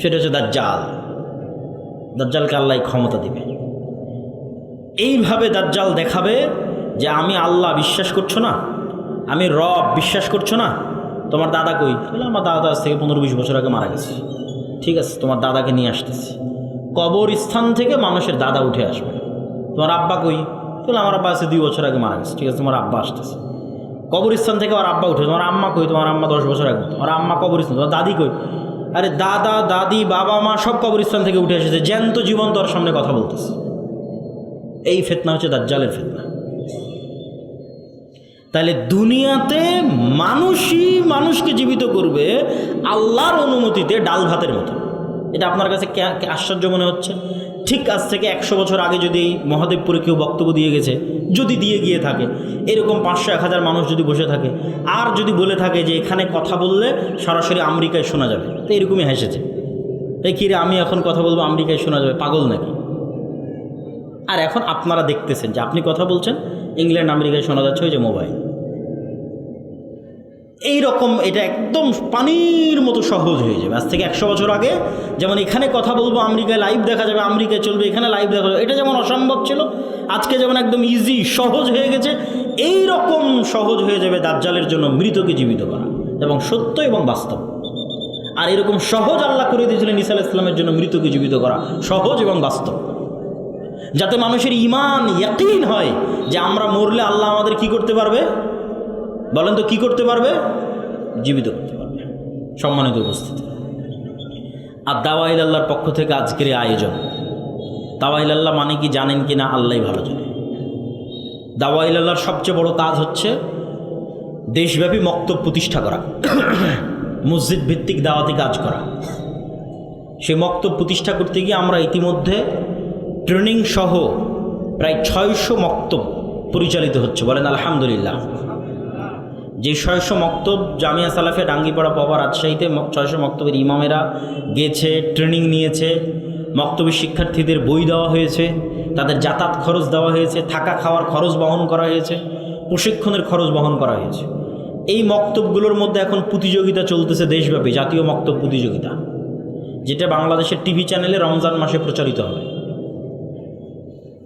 সেটা হচ্ছে দাজ্জাল। দাজ্জালকে আল্লাহ ক্ষমতা দিবে। এইভাবে দাজ্জাল দেখাবে যে আমি আল্লাহ, বিশ্বাস করছো না? আমি রব, বিশ্বাস করছো না? তোমার দাদা কই? বলে আমার দাদা আজ থেকে 15-20 বছর আগে মারা গেছে। ঠিক আছে, তোমার দাদাকে নিয়ে আসতেছি। কবরস্থান থেকে মানুষের দাদা উঠে আসবে। তোমার আব্বা কই? বলে আমার আব্বা আছে 2 বছর আগে মারা গেছে। ঠিক আছে, তোমার আব্বা আসতেছে। কবরস্থান থেকে আমার আব্বা উঠে, তোমার আম্মা কই? তোমার আম্মা 10 বছর আগে। তোমার আম্মা কবরস্থান। তোমার দাদি কই? আরে দাদা, দাদি, বাবা, মা সব কবরস্থান থেকে উঠে এসেছে, জ্যান্ত জীবন তোর সামনে কথা বলতেছে। এই ফিতনা হচ্ছে দাজ্জালের ফিতনা। তাহলে দুনিয়াতে মানুষই মানুষকে জীবিত করবে আল্লাহর অনুমতিতে, ডাল ভাতের মতো। এটা আপনার কাছে আশ্চর্য মনে হচ্ছে? ঠিক আজ থেকে 100 বছর আগে যদি মহাদেবপুরে কেউ বক্তব্য দিয়ে গেছে, যদি দিয়ে গিয়ে থাকে, এরকম 500-1000 মানুষ যদি বসে থাকে, আর যদি বলে থাকে যে এখানে কথা বললে সরাসরি আমেরিকায় শোনা যাবে, তো এরকমই হেসেছে, এই কিরে আমি এখন কথা বলবো আমেরিকায় শোনা যাবে, পাগল নাকি? আর এখন আপনারা দেখতেছেন যে আপনি কথা বলছেন, ইংল্যান্ড আমেরিকায় শোনা যাচ্ছে, ওই যে মোবাইল। এই রকম এটা একদম পানির মতো সহজ হয়ে যাবে। আজ থেকে 100 বছর আগে যেমন এখানে কথা বলবো আমেরিকায় লাইভ দেখা যাবে, আমেরিকায় চলবে, এখানে লাইভ দেখা যাবে, এটা যেমন অসম্ভব ছিল, আজকে যেমন একদম ইজি সহজ হয়ে গেছে, এই রকম সহজ হয়ে যাবে দাজ্জালের জন্য মৃতকে জীবিত করা, এবং সত্য এবং বাস্তব। আর এরকম সহজ আল্লাহ করে দিয়েছিলেন ঈসা আলাইহিস সালামের জন্য মৃতকে জীবিত করা, সহজ এবং বাস্তব, যাতে মানুষের ঈমান ইয়াকিন হয় যে আমরা মরলে আল্লাহ আমাদের কি করতে পারবে? বলেন তো, কি করতে পারবে? জীবিত করতে পারবে। সম্মানিত উপস্থিতি, আর দাওয়া ইলাল্লাহর পক্ষ থেকে আজকের এই আয়োজন। দাওয়া ইলাল্লাহ মানে কি জানেন কি না আল্লাহই ভালো জানে। দাওয়া ইলাল্লাহর সবচেয়ে বড় কাজ হচ্ছে দেশব্যাপী মক্তব প্রতিষ্ঠা করা, মসজিদ ভিত্তিক দাওয়াতি কাজ করা। সেই মক্তব প্রতিষ্ঠা করতে গিয়ে আমরা ইতিমধ্যে ট্রেনিং সহ প্রায় 600 মক্তব পরিচালিত হচ্ছে, বলেন আলহামদুলিল্লাহ। যে 600 মক্তব জামিয়া সালাফে ডাঙ্গিপাড়া পাওয়া রাজশাহীতে 600 মক্তবের ইমামেরা গেছে, ট্রেনিং নিয়েছে, মক্তবের শিক্ষার্থীদের বই দেওয়া হয়েছে, তাদের যাতায়াত খরচ দেওয়া হয়েছে, থাকা খাওয়ার খরচ বহন করা হয়েছে, প্রশিক্ষণের খরচ বহন করা হয়েছে। এই মক্তবগুলোর মধ্যে এখন প্রতিযোগিতা চলতেছে দেশব্যাপী, জাতীয় মক্তব প্রতিযোগিতা, যেটা বাংলাদেশের টিভি চ্যানেলে রমজান মাসে প্রচারিত হবে।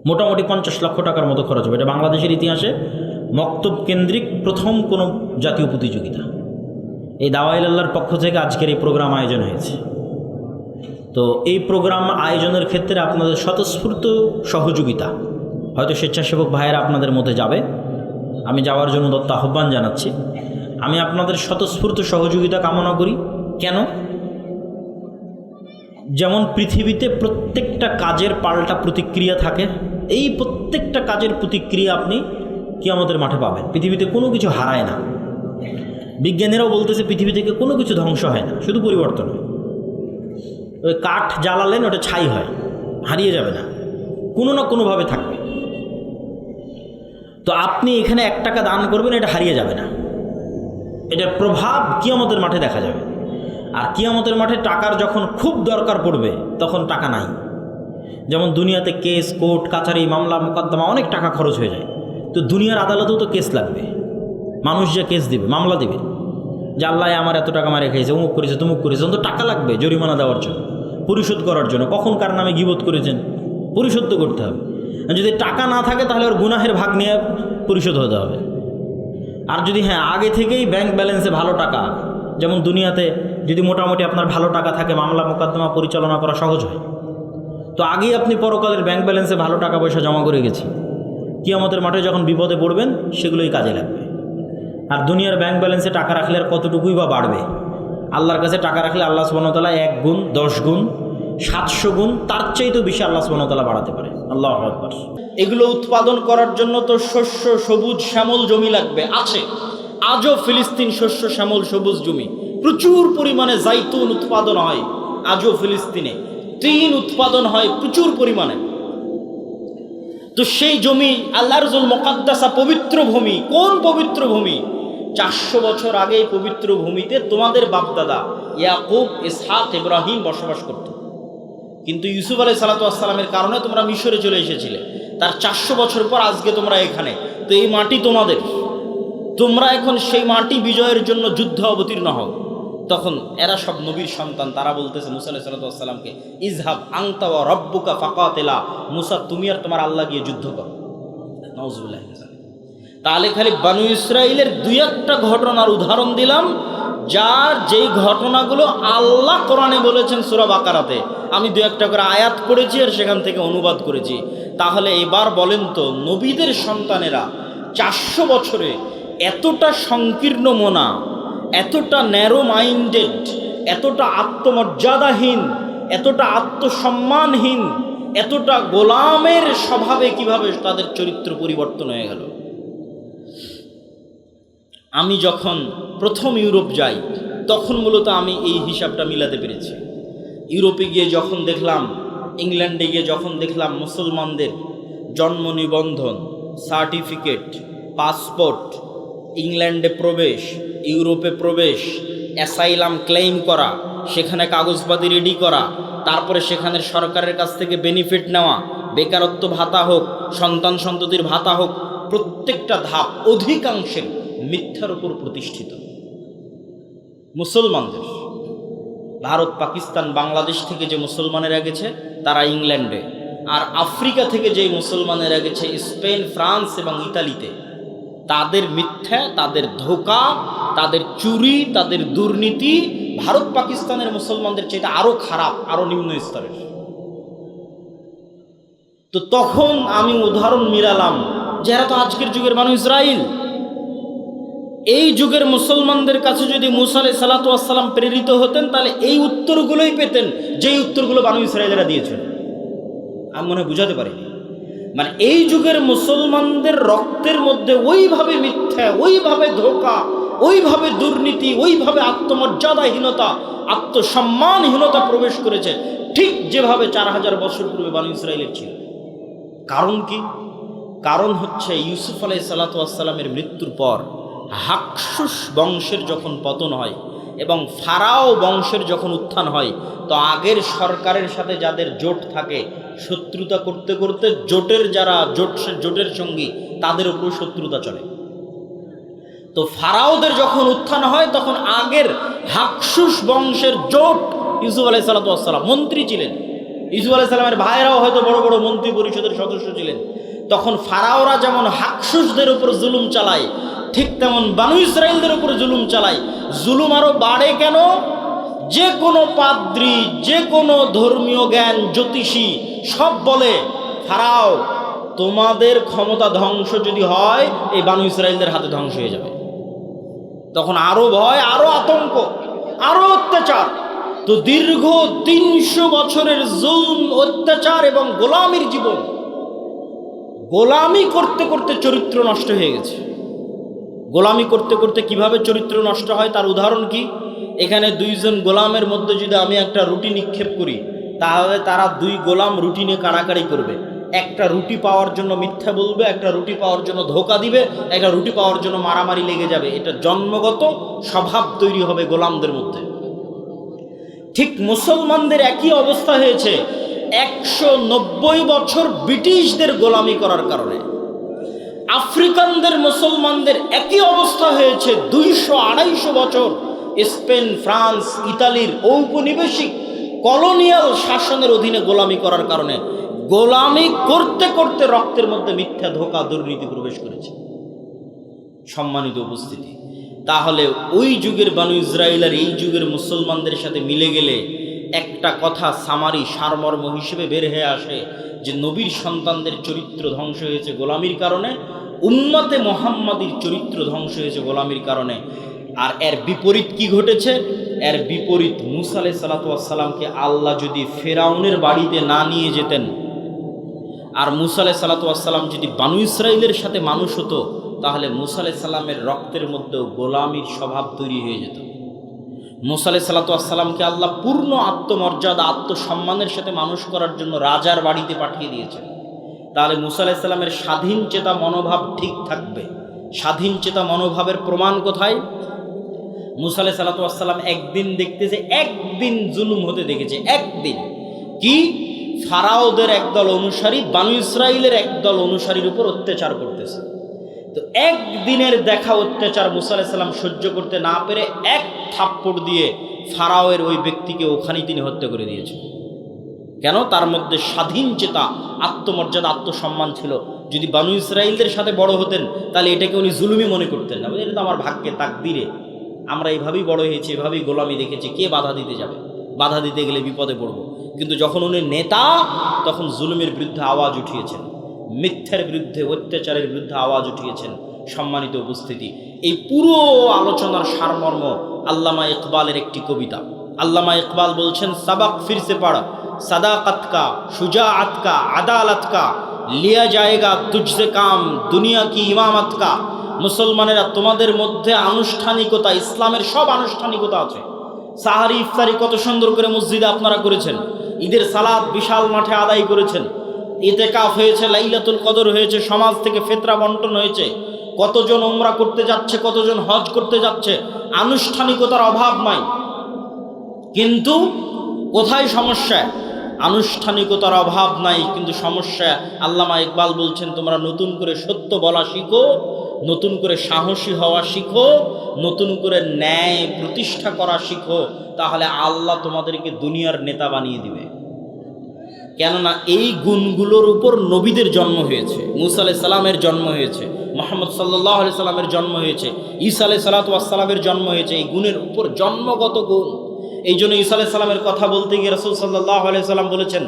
মোটামুটি 50 লক্ষ টাকার মতো খরচ হবে। এটা বাংলাদেশের ইতিহাসে মক্তব কেন্দ্রিক প্রথম কোনো জাতীয় প্রতিযোগিতা। এই দাওয়া ইলাল্লাহর পক্ষ থেকে আজকের এই প্রোগ্রাম আয়োজন হয়েছে। তো এই প্রোগ্রাম আয়োজনের ক্ষেত্রে আপনাদের স্বতঃস্ফূর্ত সহযোগিতা, হয়তো স্বেচ্ছাসেবক ভাইয়েরা আপনাদের মধ্যে যাবে, আমি যাওয়ার জন্য দত্ত আহ্বান জানাচ্ছি। আমি আপনাদের স্বতঃস্ফূর্ত সহযোগিতা কামনা করি। কেন? যেমন পৃথিবীতে প্রত্যেকটা কাজের পাল্টা প্রতিক্রিয়া থাকে, এই প্রত্যেকটা কাজের প্রতিক্রিয়া আপনি কিয়ামতের মাঠে পাবেন। পৃথিবীতে কোনো কিছু হারায় না। বিজ্ঞানীরাও বলতেছে পৃথিবী থেকে কোনো কিছু ধ্বংস হয় না, শুধু পরিবর্তন হয়। ওই কাঠ জ্বালালেন ওটা ছাই হয়, হারিয়ে যাবে না, কোনো না কোনোভাবে থাকবে। তো আপনি এখানে 1 টাকা দান করবেন, এটা হারিয়ে যাবে না, এটার প্রভাব কিয়ামতের মাঠে দেখা যাবে। আর কিয়ামতের মাঠে টাকার যখন খুব দরকার পড়বে তখন টাকা নাই। যেমন দুনিয়াতে কেস, কোর্ট কাছারি, মামলা মোকদ্দমা অনেক টাকা খরচ হয়ে যায়। তো দুনিয়ার আদালতেও তো কেস লাগবে, মানুষ যে কেস দিবে, মামলা দিবে যে আল্লাহ আমার এত টাকা মারে খেয়েছে, অমুক করেছে তমুক করেছে, তো টাকা লাগবে জরিমানা দেওয়ার জন্য, পরিশোধ করার জন্য। কখন কার নামে গীবত করেছেন পরিশোধ তো করতে হবে। যদি টাকা না থাকে তাহলে ওর গুনাহের ভাগ নিয়ে পরিশোধ হতে হবে। আর যদি আগে থেকেই ব্যাংক ব্যালেন্সে ভালো টাকা, যেমন দুনিয়াতে যদি মোটামুটি আপনার ভালো টাকা থাকে মামলা মোকদ্দমা পরিচালনা করা সহজ হয়। তো আগেই আপনি পরকালের ব্যাংক ব্যালেন্সে ভালো টাকা পয়সা জমা করে গেছি, কিয়ামতের মাঠে যখন বিপদে পড়বেন সেগুলোই কাজে লাগবে। আর দুনিয়ার ব্যাংক ব্যালেন্সে টাকা রাখলে আর কতটুকুই বা বাড়বে? আল্লাহর কাছে টাকা রাখলে আল্লাহ সুবহানাহু ওয়া তাআলা 1 গুণ, 10 গুণ, 700 গুণ, তার চাইতেও বেশি আল্লাহ সুবহানাহু ওয়া তাআলা বাড়াতে পারে। আল্লাহু আকবার। এগুলো উৎপাদন করার জন্য তো শস্য সবুজ শ্যামল জমি লাগবে, আছে আজও ফিলিস্তিন শস্য শ্যামল সবুজ জমি, প্রচুর পরিমাণে জাইতুন উৎপাদন হয় আজও ফিলিস্তিনে, তিন উৎপাদন হয় প্রচুর পরিমাণে। তো সেই জমি আল্লাহর মুকাদ্দাসা পবিত্র ভূমি। কোন পবিত্র ভূমি? 400 বছর আগে এই পবিত্র ভূমিতে তোমাদের বাপদাদা ইয়াকুব, ইসহাক, ইব্রাহিম বসবাস করত। কিন্তু ইউসুফ আলাইহিস সালাতু ওয়াস সালামের কারণে তোমরা মিশরে চলে এসেছিলে। তার 400 বছর পর আজকে তোমরা এখানে। তো এই মাটি তোমাদের, তোমরা এখন সেই মাটি বিজয়ের জন্য যুদ্ধে অবতীর্ণ হও। তখন এরা সব নবীর সন্তান, তারা বলতেছে মুসা আলাইহিস সালাতু ওয়াস সালামকে, ইযহাব আনতা ওয়া রাব্বুকা ফাকাতিলা, মুসা তুমি আর তোমার আল্লাহ গিয়ে যুদ্ধ করো। নাউযুবিল্লাহ। তাহলে খালি বানু ইসরাইলের 2-1টা ঘটনার উদাহরণ দিলাম, যার যেই ঘটনাগুলো আল্লাহ কোরআনে বলেছেন সূরা বাকারাতে। আমি 2-1টা করে আয়াত পড়েছি আর সেখান থেকে অনুবাদ করেছি। তাহলে এবার বলেন তো, নবীদের সন্তানেরা 400 বছরে এতটা সংকীর্ণ মনা, এতটা ন্যারো মাইন্ডেড, এতটা আত্মমর্যাদাহীন, এতটা আত্মসম্মানহীন, এতটা গোলামের স্বভাবে কিভাবে তাদের চরিত্র পরিবর্তন হয়ে গেল? আমি যখন প্রথম ইউরোপ যাই তখন মূলত আমি এই হিসাবটা মিলাতে পেরেছি। ইউরোপে গিয়ে যখন দেখলাম, ইংল্যান্ডে গিয়ে যখন দেখলাম মুসলমানদের জন্ম নিবন্ধন, সার্টিফিকেট, পাসপোর্ট, ইংল্যান্ডে প্রবেশ, ইউরোপে প্রবেশ, অ্যাসাইলাম ক্লেইম করা, সেখানে কাগজপাতি রেডি করা, তারপরে সেখানের সরকারের কাছ থেকে বেনিফিট নেওয়া, বেকারত্ব ভাতা হোক, সন্তান সন্ততির ভাতা হোক, প্রত্যেকটা ধাপ অধিকাংশের মিথ্যার উপর প্রতিষ্ঠিত। মুসলমানদের ভারত, পাকিস্তান, বাংলাদেশ থেকে যে মুসলমানেরা গেছে তারা ইংল্যান্ডে, আর আফ্রিকা থেকে যে মুসলমানেরা গেছে স্পেন, ফ্রান্স এবং ইতালিতে, তাদের মিথ্যা, তাদের ধোঁকা, তাদের চুরি, তাদের দুর্নীতি ভারত পাকিস্তানের মুসলমানদের চাইতে আরো খারাপ, আরো নিম্ন স্তরের। তো তখন আমি উদাহরণ মিলালাম, যারা তো আজকের যুগের মানুষ, ইসরায়েল এই যুগের মুসলমানদের কাছে যদি মুসা আলাইহিস সালাতু ওয়াস সালাম প্রেরিত হতেন তাহলে এই উত্তরগুলোই পেতেন, যেই উত্তরগুলো বানু ইসরাঈলীরা দিয়েছেন। আমি মনে হয় বুঝাতে পারিনি। মানে এই যুগের মুসলমানদের রক্তের মধ্যে ওইভাবে মিথ্যা, ওইভাবে ধোঁকা, ওইভাবে দুর্নীতি, ওইভাবে আত্মমর্যাদাহীনতা, আত্মসম্মানহীনতা প্রবেশ করেছে, ঠিক যেভাবে 4000 বছর পূর্বে বানু ইসরাঈলের ছিল। কারণ কি? কারণ হচ্ছে ইউসুফ আলাইহিস সালাতু ওয়াস সালামের মৃত্যুর পর হাকসুস বংশের যখন পতন হয় এবং ফারাও বংশের যখন উত্থান হয়, তো আগের সরকারের সাথে যাদের জোট থাকে, শত্রুতা করতে করতে জোটের সঙ্গী তাদের উপর শত্রুতা চলে। তো ফারাওদের যখন উত্থান হয় তখন আগের হাকসুস বংশের জোট, ইউসুফ আলাইহিস সালাতু ওয়াস সালাম মন্ত্রী ছিলেন, ইউসুফ আলাইহিস সালামের ভাইরাও হয়তো বড় বড় মন্ত্রী পরিষদের সদস্য ছিলেন। তখন ফারাওরা যেমন হাকসুসদের উপর জুলুম চালায়, ঠিক তেমন বানু ইসরাঈলদের উপর জুলুম চালায়। জুলুম আরো বাড়ে কেন? যে কোনো পাদ্রী, যে কোনো ধর্মীয় জ্ঞান জ্যোতিষী সব বলে, ফারাও তোমাদের ক্ষমতা ধ্বংস যদি হয় এই বানু ইসরাঈলদের হাতে ধ্বংস হয়ে যাবে। তখন আরো ভয়, আরো আতঙ্ক, আরো অত্যাচার। তো দীর্ঘ 300 বছরের জুলম, অত্যাচার এবং গোলামির জীবন, গোলামি করতে করতে চরিত্র নষ্ট হয়ে গেছে। গোলামি করতে করতে কিভাবে চরিত্র নষ্ট হয় তার উদাহরণ কি? এখানে 2 জন গোলামের মধ্যে যদি আমি একটা রুটি নিক্ষেপ করি, তাহলে তারা 2 গোলাম রুটি নিয়ে কাড়াকাড়ি করবে। একটা রুটি পাওয়ার জন্য মিথ্যা বলবে, একটা রুটি পাওয়ার জন্য ধোকা দিবে, একটা রুটি পাওয়ার জন্য মারামারি লেগে যাবে। এটা জন্মগত স্বভাব তৈরি হবে গোলামদের মধ্যে। ঠিক মুসলমানদের একই অবস্থা হয়েছে 190 বছর ব্রিটিশদের গোলামি করার কারণে। আফ্রিকানদের মুসলমানদের একই অবস্থা হয়েছে 200-250 বছর স্পেন, ফ্রান্স, ইতালির ঔপনিবেশিক কলোনিয়াল শাসনের অধীনে গোলামি করার কারণে। গোলামি করতে করতে রক্তের মধ্যে মিথ্যা, ধোঁকা, দুর্নীতি প্রবেশ করেছে। সম্মানিত উপস্থিতি, তাহলে ওই যুগের বানু ইসরাঈল আর এই যুগের মুসলমানদের সাথে মিলে গেলে একটা কথা সামারি সারমর্ম হিসেবে বের হয়ে আসে যে নবীর সন্তানদের চরিত্র ধ্বংস হয়েছে গোলামির কারণে, উম্মতে মুহাম্মাদির চরিত্র ধ্বংস হয়েছে গোলামির কারণে। আর এর বিপরীত কি ঘটেছে? এর বিপরীত, মুসা আলাইহিস সালাতু ওয়াস সালামকে আল্লাহ যদি ফেরাউনের বাড়িতে না নিয়ে যেতেন, আর মুসা আলাইহিস সালাতু ওয়াস সালাম যদি বানু ইসরাঈলের সাথে মানুষ হতো, তাহলে মুসা আলাইহিস সালামের রক্তের মধ্যেও গোলামির স্বভাব তৈরি হয়ে যেত। মুসা আলাইহিস সালাতু ওয়াস সালামকে আল্লাহ পূর্ণ আত্মমর্যাদা, আত্মসম্মানের সাথে মানুষ করার জন্য রাজার বাড়িতে পাঠিয়ে দিয়েছেন। তাহলে মুসা আলাইহিস সালামের স্বাধীন চেতা মনোভাব ঠিক থাকবে। স্বাধীন চেতা মনোভাবের প্রমাণ কোথায়? মুসা আলাইহিস সালাতু ওয়াস সালাম একদিন দেখতেছে, একদিন জুলুম হতে দেখেছে। একদিন কি? ফারাওদের একদল অনুসারী বানু ইসরাঈলের একদল অনুসারীর উপর অত্যাচার করতেছে। তো একদিনের দেখা অত্যাচার মুসা আলাইহিস সালাম সহ্য করতে না পেরে এক থাপ্পড় দিয়ে ফারাওয়ের ওই ব্যক্তিকে ওখানেই তিনি হত্যা করে দিয়েছেন। কেন? তার মধ্যে স্বাধীন চেতা, আত্মমর্যাদা, আত্মসম্মান ছিল। যদি বানু ইসরাঈলদের সাথে বড় হতেন তাহলে এটাকে উনি জুলুমি মনে করতেন না। এটা তো আমার ভাগ্যে, তাকদিরে, আমরা এইভাবেই বড় হয়েছি, এভাবেই গোলামি দেখেছি, কে বাধা দিতে যাবে? বাধা দিতে গেলে বিপদে পড়ব। কিন্তু যখন উনি নেতা, তখন জুলুমের বিরুদ্ধে আওয়াজ উঠিয়েছেন, মিথ্যার বিরুদ্ধে, অত্যাচারের বিরুদ্ধে আওয়াজ উঠিয়েছেন। সম্মানিত উপস্থিতি, এই পুরো আলোচনার সারমর্ম আল্লামা ইকবালের একটি কবিতা। আল্লামা ইকবাল বলছেন, সাবাক ফিরসে পড়া, সাদাকত কা, শুজাআত কা, আদালত কা, লিয়া জায়েগা তুঝসে কাম, দুনিয়া কি ইমামত কা। মুসলমানেরা, তোমাদের মধ্যে আনুষ্ঠানিকতা, ইসলামের সব আনুষ্ঠানিকতা আছে। সাহারি, ইফতারি কত সুন্দর করে মসজিদে আপনারা করেছেন, ঈদের সালাত বিশাল মাঠে আদায় করেছেন, ইতিকাফ হয়েছে, লাইলাতুল কদর হয়েছে, সমাজ থেকে ফিতরা বন্টন হয়েছে, কতজন উমরা করতে যাচ্ছে, কতজন হজ করতে যাচ্ছে। আনুষ্ঠানিকতার অভাব নাই। কিন্তু কোথায় সমস্যা? আনুষ্ঠানিকতার অভাব নাই, কিন্তু সমস্যা। আল্লামা ইকবাল বলছেন, তোমরা নতুন করে সত্য বলা শিখো, নতুন করে সাহসী হওয়া শিখো, নতুন করে ন্যায় প্রতিষ্ঠা করা শিখো, তাহলে আল্লাহ তোমাদেরকে দুনিয়ার নেতা বানিয়ে দিবে। কেননা এই গুণগুলোর উপর নবীদের জন্ম হয়েছে, মুসা আলাইহিস সালামের জন্ম হয়েছে, মুহাম্মদ সাল্লাল্লাহু আলাইহি সাল্লামের জন্ম হয়েছে, ঈসা আলাইহিস সালাতু ওয়াস সালামের জন্ম হয়েছে। এই গুণের উপর জন্মগত গুণ। এই জন্য ঈসা আলাইহিস সালামের কথা বলতে গিয়ে রাসূল সাল্লাল্লাহু আলাইহি সাল্লাম বলেছেন,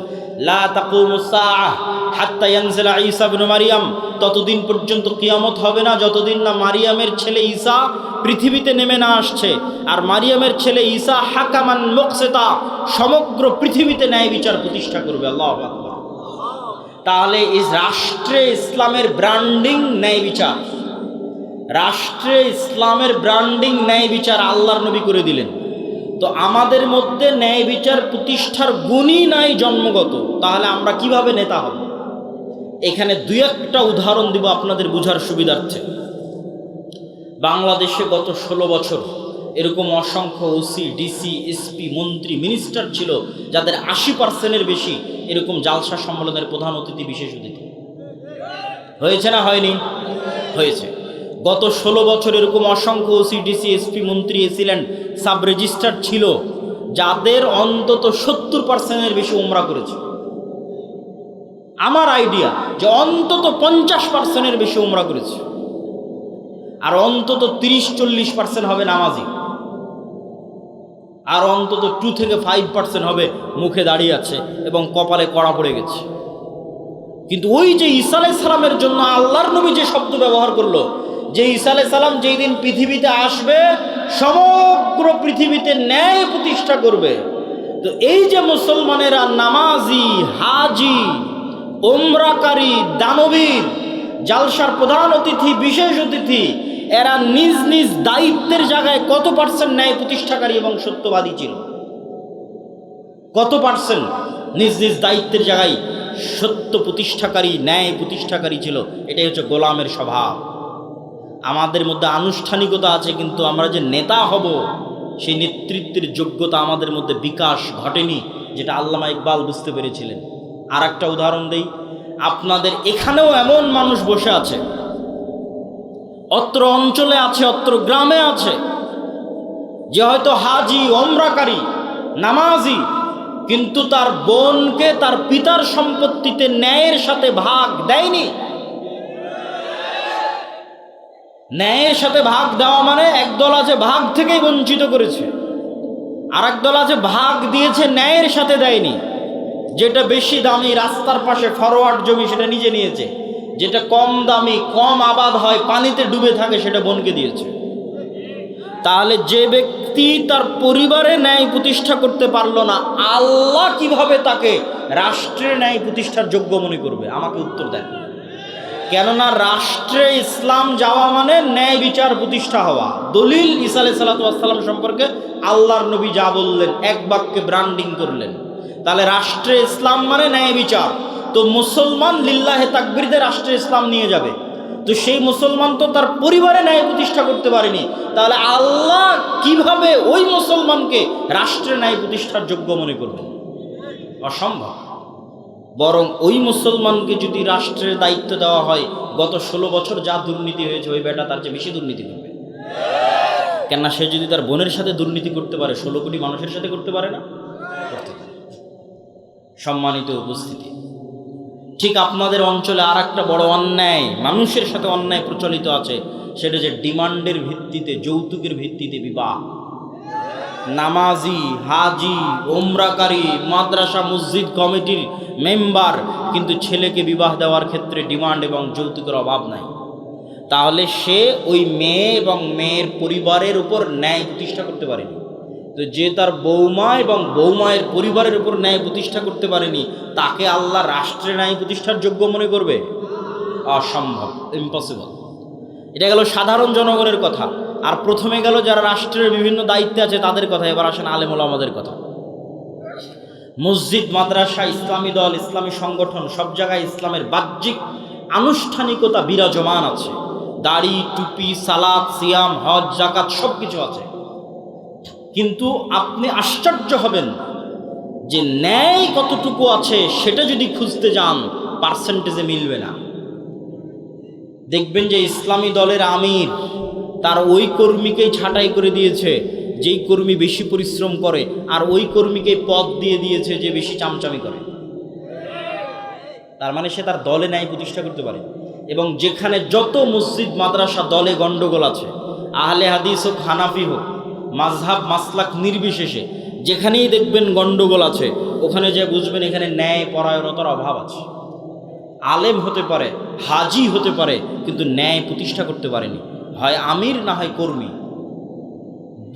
লা তাকুমুস সাআহ হাত্তা ইয়ানজিলা ঈসা ইবনে মারিয়াম, ততদিন পর্যন্ত কিয়ামত হবে না যতদিন না মারিয়ামের ছেলে ঈসা পৃথিবীতে নেমে না আসছে। আর মারিয়ামের ছেলে ঈসা হাকামান মুকসিতা, সমগ্র পৃথিবীতে ন্যায় বিচার প্রতিষ্ঠা করবে। আল্লাহু আকবার। তাহলে এই রাষ্ট্রে ইসলামের ব্র্যান্ডিং ন্যায় বিচার, রাষ্ট্রে ইসলামের ব্র্যান্ডিং ন্যায় বিচার আল্লাহর নবী করে দিলেন। তো আমাদের মধ্যে ন্যায় বিচার প্রতিষ্ঠার গুণই নাই জন্মগত, তাহলে আমরা কিভাবে নেতা হব? এখানে দুই একটা উদাহরণ দিব আপনাদের বোঝার সুবিধার্থে। বাংলাদেশে গত 16 বছর এরকম অসংখ্য ওসি, ডিসি, এসপি, মন্ত্রী, মিনিস্টার ছিল যাদের 80%-এর বেশি এরকম জালসা সম্মেলনের প্রধান অতিথি, বিশেষ অতিথি হয়েছে না হয়নি? হয়েছে। গত 16 বছর এরকম অসংখ্য ওসি, ডিসি, এসপি, মন্ত্রী, এসিল্যান্ড, সাব রেজিস্ট্রার ছিল যাদের অন্তত 70%-এর বেশি উমরা করেছে। আমার আইডিয়া যে অন্তত 50%-এর বেশি উমরা করেছে, আর অন্তত 30-40% হবে নামাজি, আর অন্তত 2 থেকে 5% হবে মুখে দাঁড়িয়ে আছে এবং কপালে কড়া পড়ে গেছে। কিন্তু ওই যে ঈসা আলাইহিস সালামের জন্য আল্লাহর নবী যে শব্দ ব্যবহার করলো, যে ঈসা আলাইহিস সালাম যেই দিন পৃথিবীতে আসবে সমগ্র পৃথিবীতে ন্যায় প্রতিষ্ঠা করবে। তো এই যে মুসলমানেরা নামাজি, হাজি, ওমরাকারী, দানবীর, জালসার প্রধান অতিথি, বিশেষ অতিথি, এরা নিজ নিজ দায়িত্বের জায়গায় কত পার্সেন্ট ন্যায় প্রতিষ্ঠাকারী এবং সত্যবাদী ছিল? কত পার্সেন্ট নিজ নিজ দায়িত্বের জায়গায় সত্য প্রতিষ্ঠাকারী, ন্যায় প্রতিষ্ঠাকারী ছিল? এটাই হচ্ছে গোলামের স্বভাব। আমাদের মধ্যে আনুষ্ঠানিকতা আছে, কিন্তু আমরা যে নেতা হব সেই নেতৃত্বের যোগ্যতা আমাদের মধ্যে বিকাশ ঘটেনি, যেটা আল্লামা ইকবাল বুঝতে পেরেছিলেন। আর একটা উদাহরণ দেই, আপনাদের এখানেও এমন মানুষ বসে আছে, অত্র অঞ্চলে আছে, অত্র গ্রামে আছে, যে হয়তো হাজি, ওমরাকারী, নামাজি, কিন্তু তার বোনকে তার পিতার সম্পত্তিতে ন্যায়ের সাথে ভাগ দেয়নি। ন্যায়ের সাথে ভাগ দেওয়া মানে একদল আছে ভাগ থেকেই বঞ্চিত করেছে, আর একদল আছে ভাগ দিয়েছে ন্যায়ের সাথে দেয়নি। যেটা বেশি দামি রাস্তার পাশে ফরওয়ার্ড জমি সেটা নিজে নিয়েছে, যেটা কম দামি, কম আবাদ হয়, পানিতে ডুবে থাকে, সেটা বোনকে দিয়েছে। তাহলে যে ব্যক্তি তার পরিবারে ন্যায় প্রতিষ্ঠা করতে পারলো না, আল্লাহ কিভাবে তাকে রাষ্ট্রে ন্যায় প্রতিষ্ঠার যোগ্য মনে করবে? আমাকে উত্তর দেন। কেননা রাষ্ট্রে ইসলাম যাওয়া মানে ন্যায় বিচার প্রতিষ্ঠা হওয়া। দলিল ঈসা আলাইহিস সালাম সম্পর্কে আল্লাহর নবী যা বললেন, এক বাক্যে ব্র্যান্ডিং করলেন। তাহলে রাষ্ট্রে ইসলাম মানে ন্যায় বিচার। তো মুসলমান লিল্লাহে তাকবীরদের রাষ্ট্রে ইসলাম নিয়ে যাবে, তো সেই মুসলমান তো তার পরিবারে ন্যায় প্রতিষ্ঠা করতে পারেনি, তাহলে আল্লাহ কিভাবে ওই মুসলমানকে রাষ্ট্রে ন্যায় প্রতিষ্ঠার যোগ্য মনে করবেন? অসম্ভব। বরং ওই মুসলমানকে যদি রাষ্ট্রের দায়িত্ব দেওয়া হয়, গত 16 বছর যা দুর্নীতি হয়েছে, ওই বেটা তার চেয়ে বেশি দুর্নীতি করবে। কেননা সে যদি তার বোনের সাথে দুর্নীতি করতে পারে, 16 কোটি মানুষের সাথে করতে পারে না? সম্মানিত উপস্থিতি, ঠিক আপনাদের অঞ্চলে আর একটা বড় অন্যায়, মানুষের সাথে অন্যায় প্রচলিত আছে, সেটা যে ডিমান্ডের ভিত্তিতে, যৌতুকের ভিত্তিতে বিবাহ। নামাজি, হাজি, ওমরাকারী, মাদ্রাসা মসজিদ কমিটির মেম্বার, কিন্তু ছেলেকে বিবাহ দেওয়ার ক্ষেত্রে ডিমান্ড এবং যৌতুকের অভাব নাই। তাহলে সে ওই মেয়ে এবং মেয়ের পরিবারের উপর ন্যায় প্রতিষ্ঠা করতে পারেনি। তো যে তার বৌমা এবং বৌমায়ের পরিবারের উপর ন্যায় প্রতিষ্ঠা করতে পারেনি, তাকে আল্লাহ রাষ্ট্রে ন্যায় প্রতিষ্ঠার যোগ্য মনে করবে? অসম্ভব, ইম্পসিবল। এটা গেল সাধারণ জনগণের কথা। আর প্রথমে গেল যারা রাষ্ট্রের বিভিন্ন দায়িত্বে আছে তাদের কথা। এবার আসেন আলেম ওলামাদের কথা। মসজিদ, মাদ্রাসা, ইসলামী দল, ইসলামী সংগঠন, সব জায়গায় ইসলামের বাহ্যিক আনুষ্ঠানিকতা বিরাজমান আছে। দাড়ি, টুপি, সালাত, সিয়াম, হজ, যাকাত সব কিছু আছে। কিন্তু আপনি আশ্চর্য হবেন যে ন্যায় কতটুকু আছে সেটা যদি খুঁজতে যান, পার্সেন্টেজে মিলবে না। দেখবেন যে ইসলামী দলের আমির তার ওই কর্মীকেই ছাঁটাই করে দিয়েছে যেই কর্মী বেশি পরিশ্রম করে, আর ওই কর্মীকে পদ দিয়ে দিয়েছে যে বেশি চামচামি করে। তার মানে সে তার দলে ন্যায় প্রতিষ্ঠা করতে পারে। এবং যেখানে যত মসজিদ, মাদ্রাসা, দলে গণ্ডগোল আছে, আহলে হাদিস হোক, হানাফি হোক, মাযহাব মাসলাক নির্বিশেষে যেখানেই দেখবেন গণ্ডগোল আছে, ওখানে যে বুঝবেন এখানে ন্যায় পরায়ণতার অভাব আছে। আলেম হতে পারে, হাজি হতে পারে, কিন্তু ন্যায় প্রতিষ্ঠা করতে পারেনি। হয় আমির না হয় কর্মী,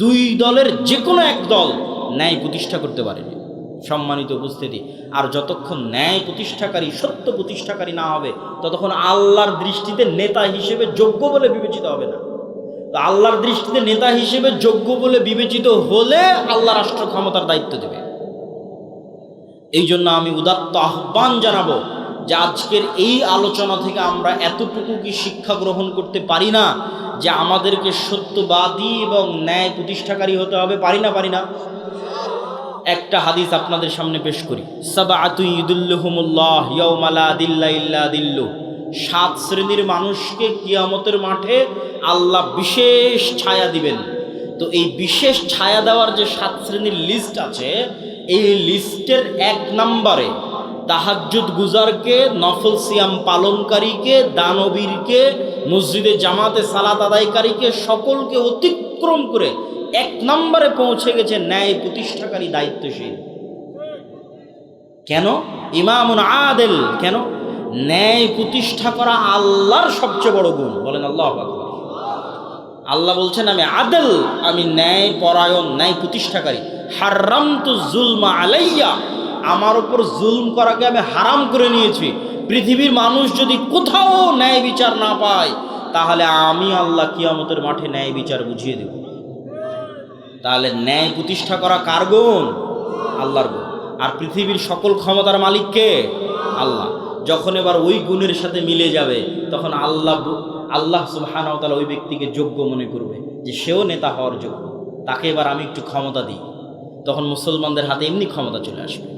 দুই দলের যে কোনো এক দল ন্যায় প্রতিষ্ঠা করতে পারেনি। সম্মানিত উপস্থিতি, আর যতক্ষণ ন্যায় প্রতিষ্ঠাকারী, সত্য প্রতিষ্ঠাকারী না হবে, ততক্ষণ আল্লাহর দৃষ্টিতে নেতা হিসেবে যোগ্য বলে বিবেচিত হবে না। তো আল্লাহর দৃষ্টিতে নেতা হিসেবে যোগ্য বলে বিবেচিত হলে আল্লাহ রাষ্ট্র ক্ষমতার দায়িত্ব দেবে। এই জন্য আমি উদাত্ত আহ্বান জানাবো যে আজকের এই আলোচনা থেকে আমরা এতটুকু কি শিক্ষা গ্রহণ করতে পারি না যে আমাদেরকে সত্যবাদী এবং ন্যায় প্রতিষ্ঠাকারী হতে হবে? পারি না? একটা হাদিস আপনাদের সামনে পেশ করি। সাবআতু ইউদিল্লুহুমুল্লাহ ইয়াওমা লা দিল্লা ইল্লা দিল্লুহ। 7 শ্রেণীর মানুষকে কিয়ামতের মাঠে আল্লাহ বিশেষ ছায়া দিবেন। তো এই বিশেষ ছায়া দেওয়ার যে 7 শ্রেণীর লিস্ট আছে, এই লিস্টের 1 নম্বরে তাহাজ্জুদ গুজারকে, নফল সিয়াম পালনকারীকে, দানবীরকে, মসজিদে জামাতে সালাত আদায়কারীকে, সকলকে অতিক্রম করে 1 নম্বরে পৌঁছে গেছে ন্যায় প্রতিষ্ঠাকারী, দায়িত্বশীল। কেন? ইমামুন আদেল। কেন? ন্যায় প্রতিষ্ঠা করা আল্লাহর সবচেয়ে বড় গুণ। বলেন আল্লাহু আকবার। আল্লাহ বলছেন আমি আদেল, আমি ন্যায় পরায়ণ, ন্যায় প্রতিষ্ঠাকারী। হারামতু যুলমা আলাইয়া, আমার উপর জুলম করাকে আমি হারাম করে নিয়েছি। পৃথিবীর মানুষ যদি কোথাও ন্যায় বিচার না পায়, তাহলে আমি আল্লাহ কিয়ামতের মাঠে ন্যায় বিচার বুঝিয়ে দেব। তাহলে ন্যায় প্রতিষ্ঠা করা কার গুণ? আল্লাহর গুণ। আর পৃথিবীর সকল ক্ষমতার মালিক কে? আল্লাহ। যখন এবার ওই গুণের সাথে মিলে যাবে, তখন আল্লাহ সুবহানাহু ওয়া তাআলা ওই ব্যক্তিকে যোগ্য মনে করবে যে সেও নেতা হওয়ার যোগ্য, তাকে এবার আমি একটু ক্ষমতা দিই। তখন মুসলমানদের হাতে এমনি ক্ষমতা চলে আসবে।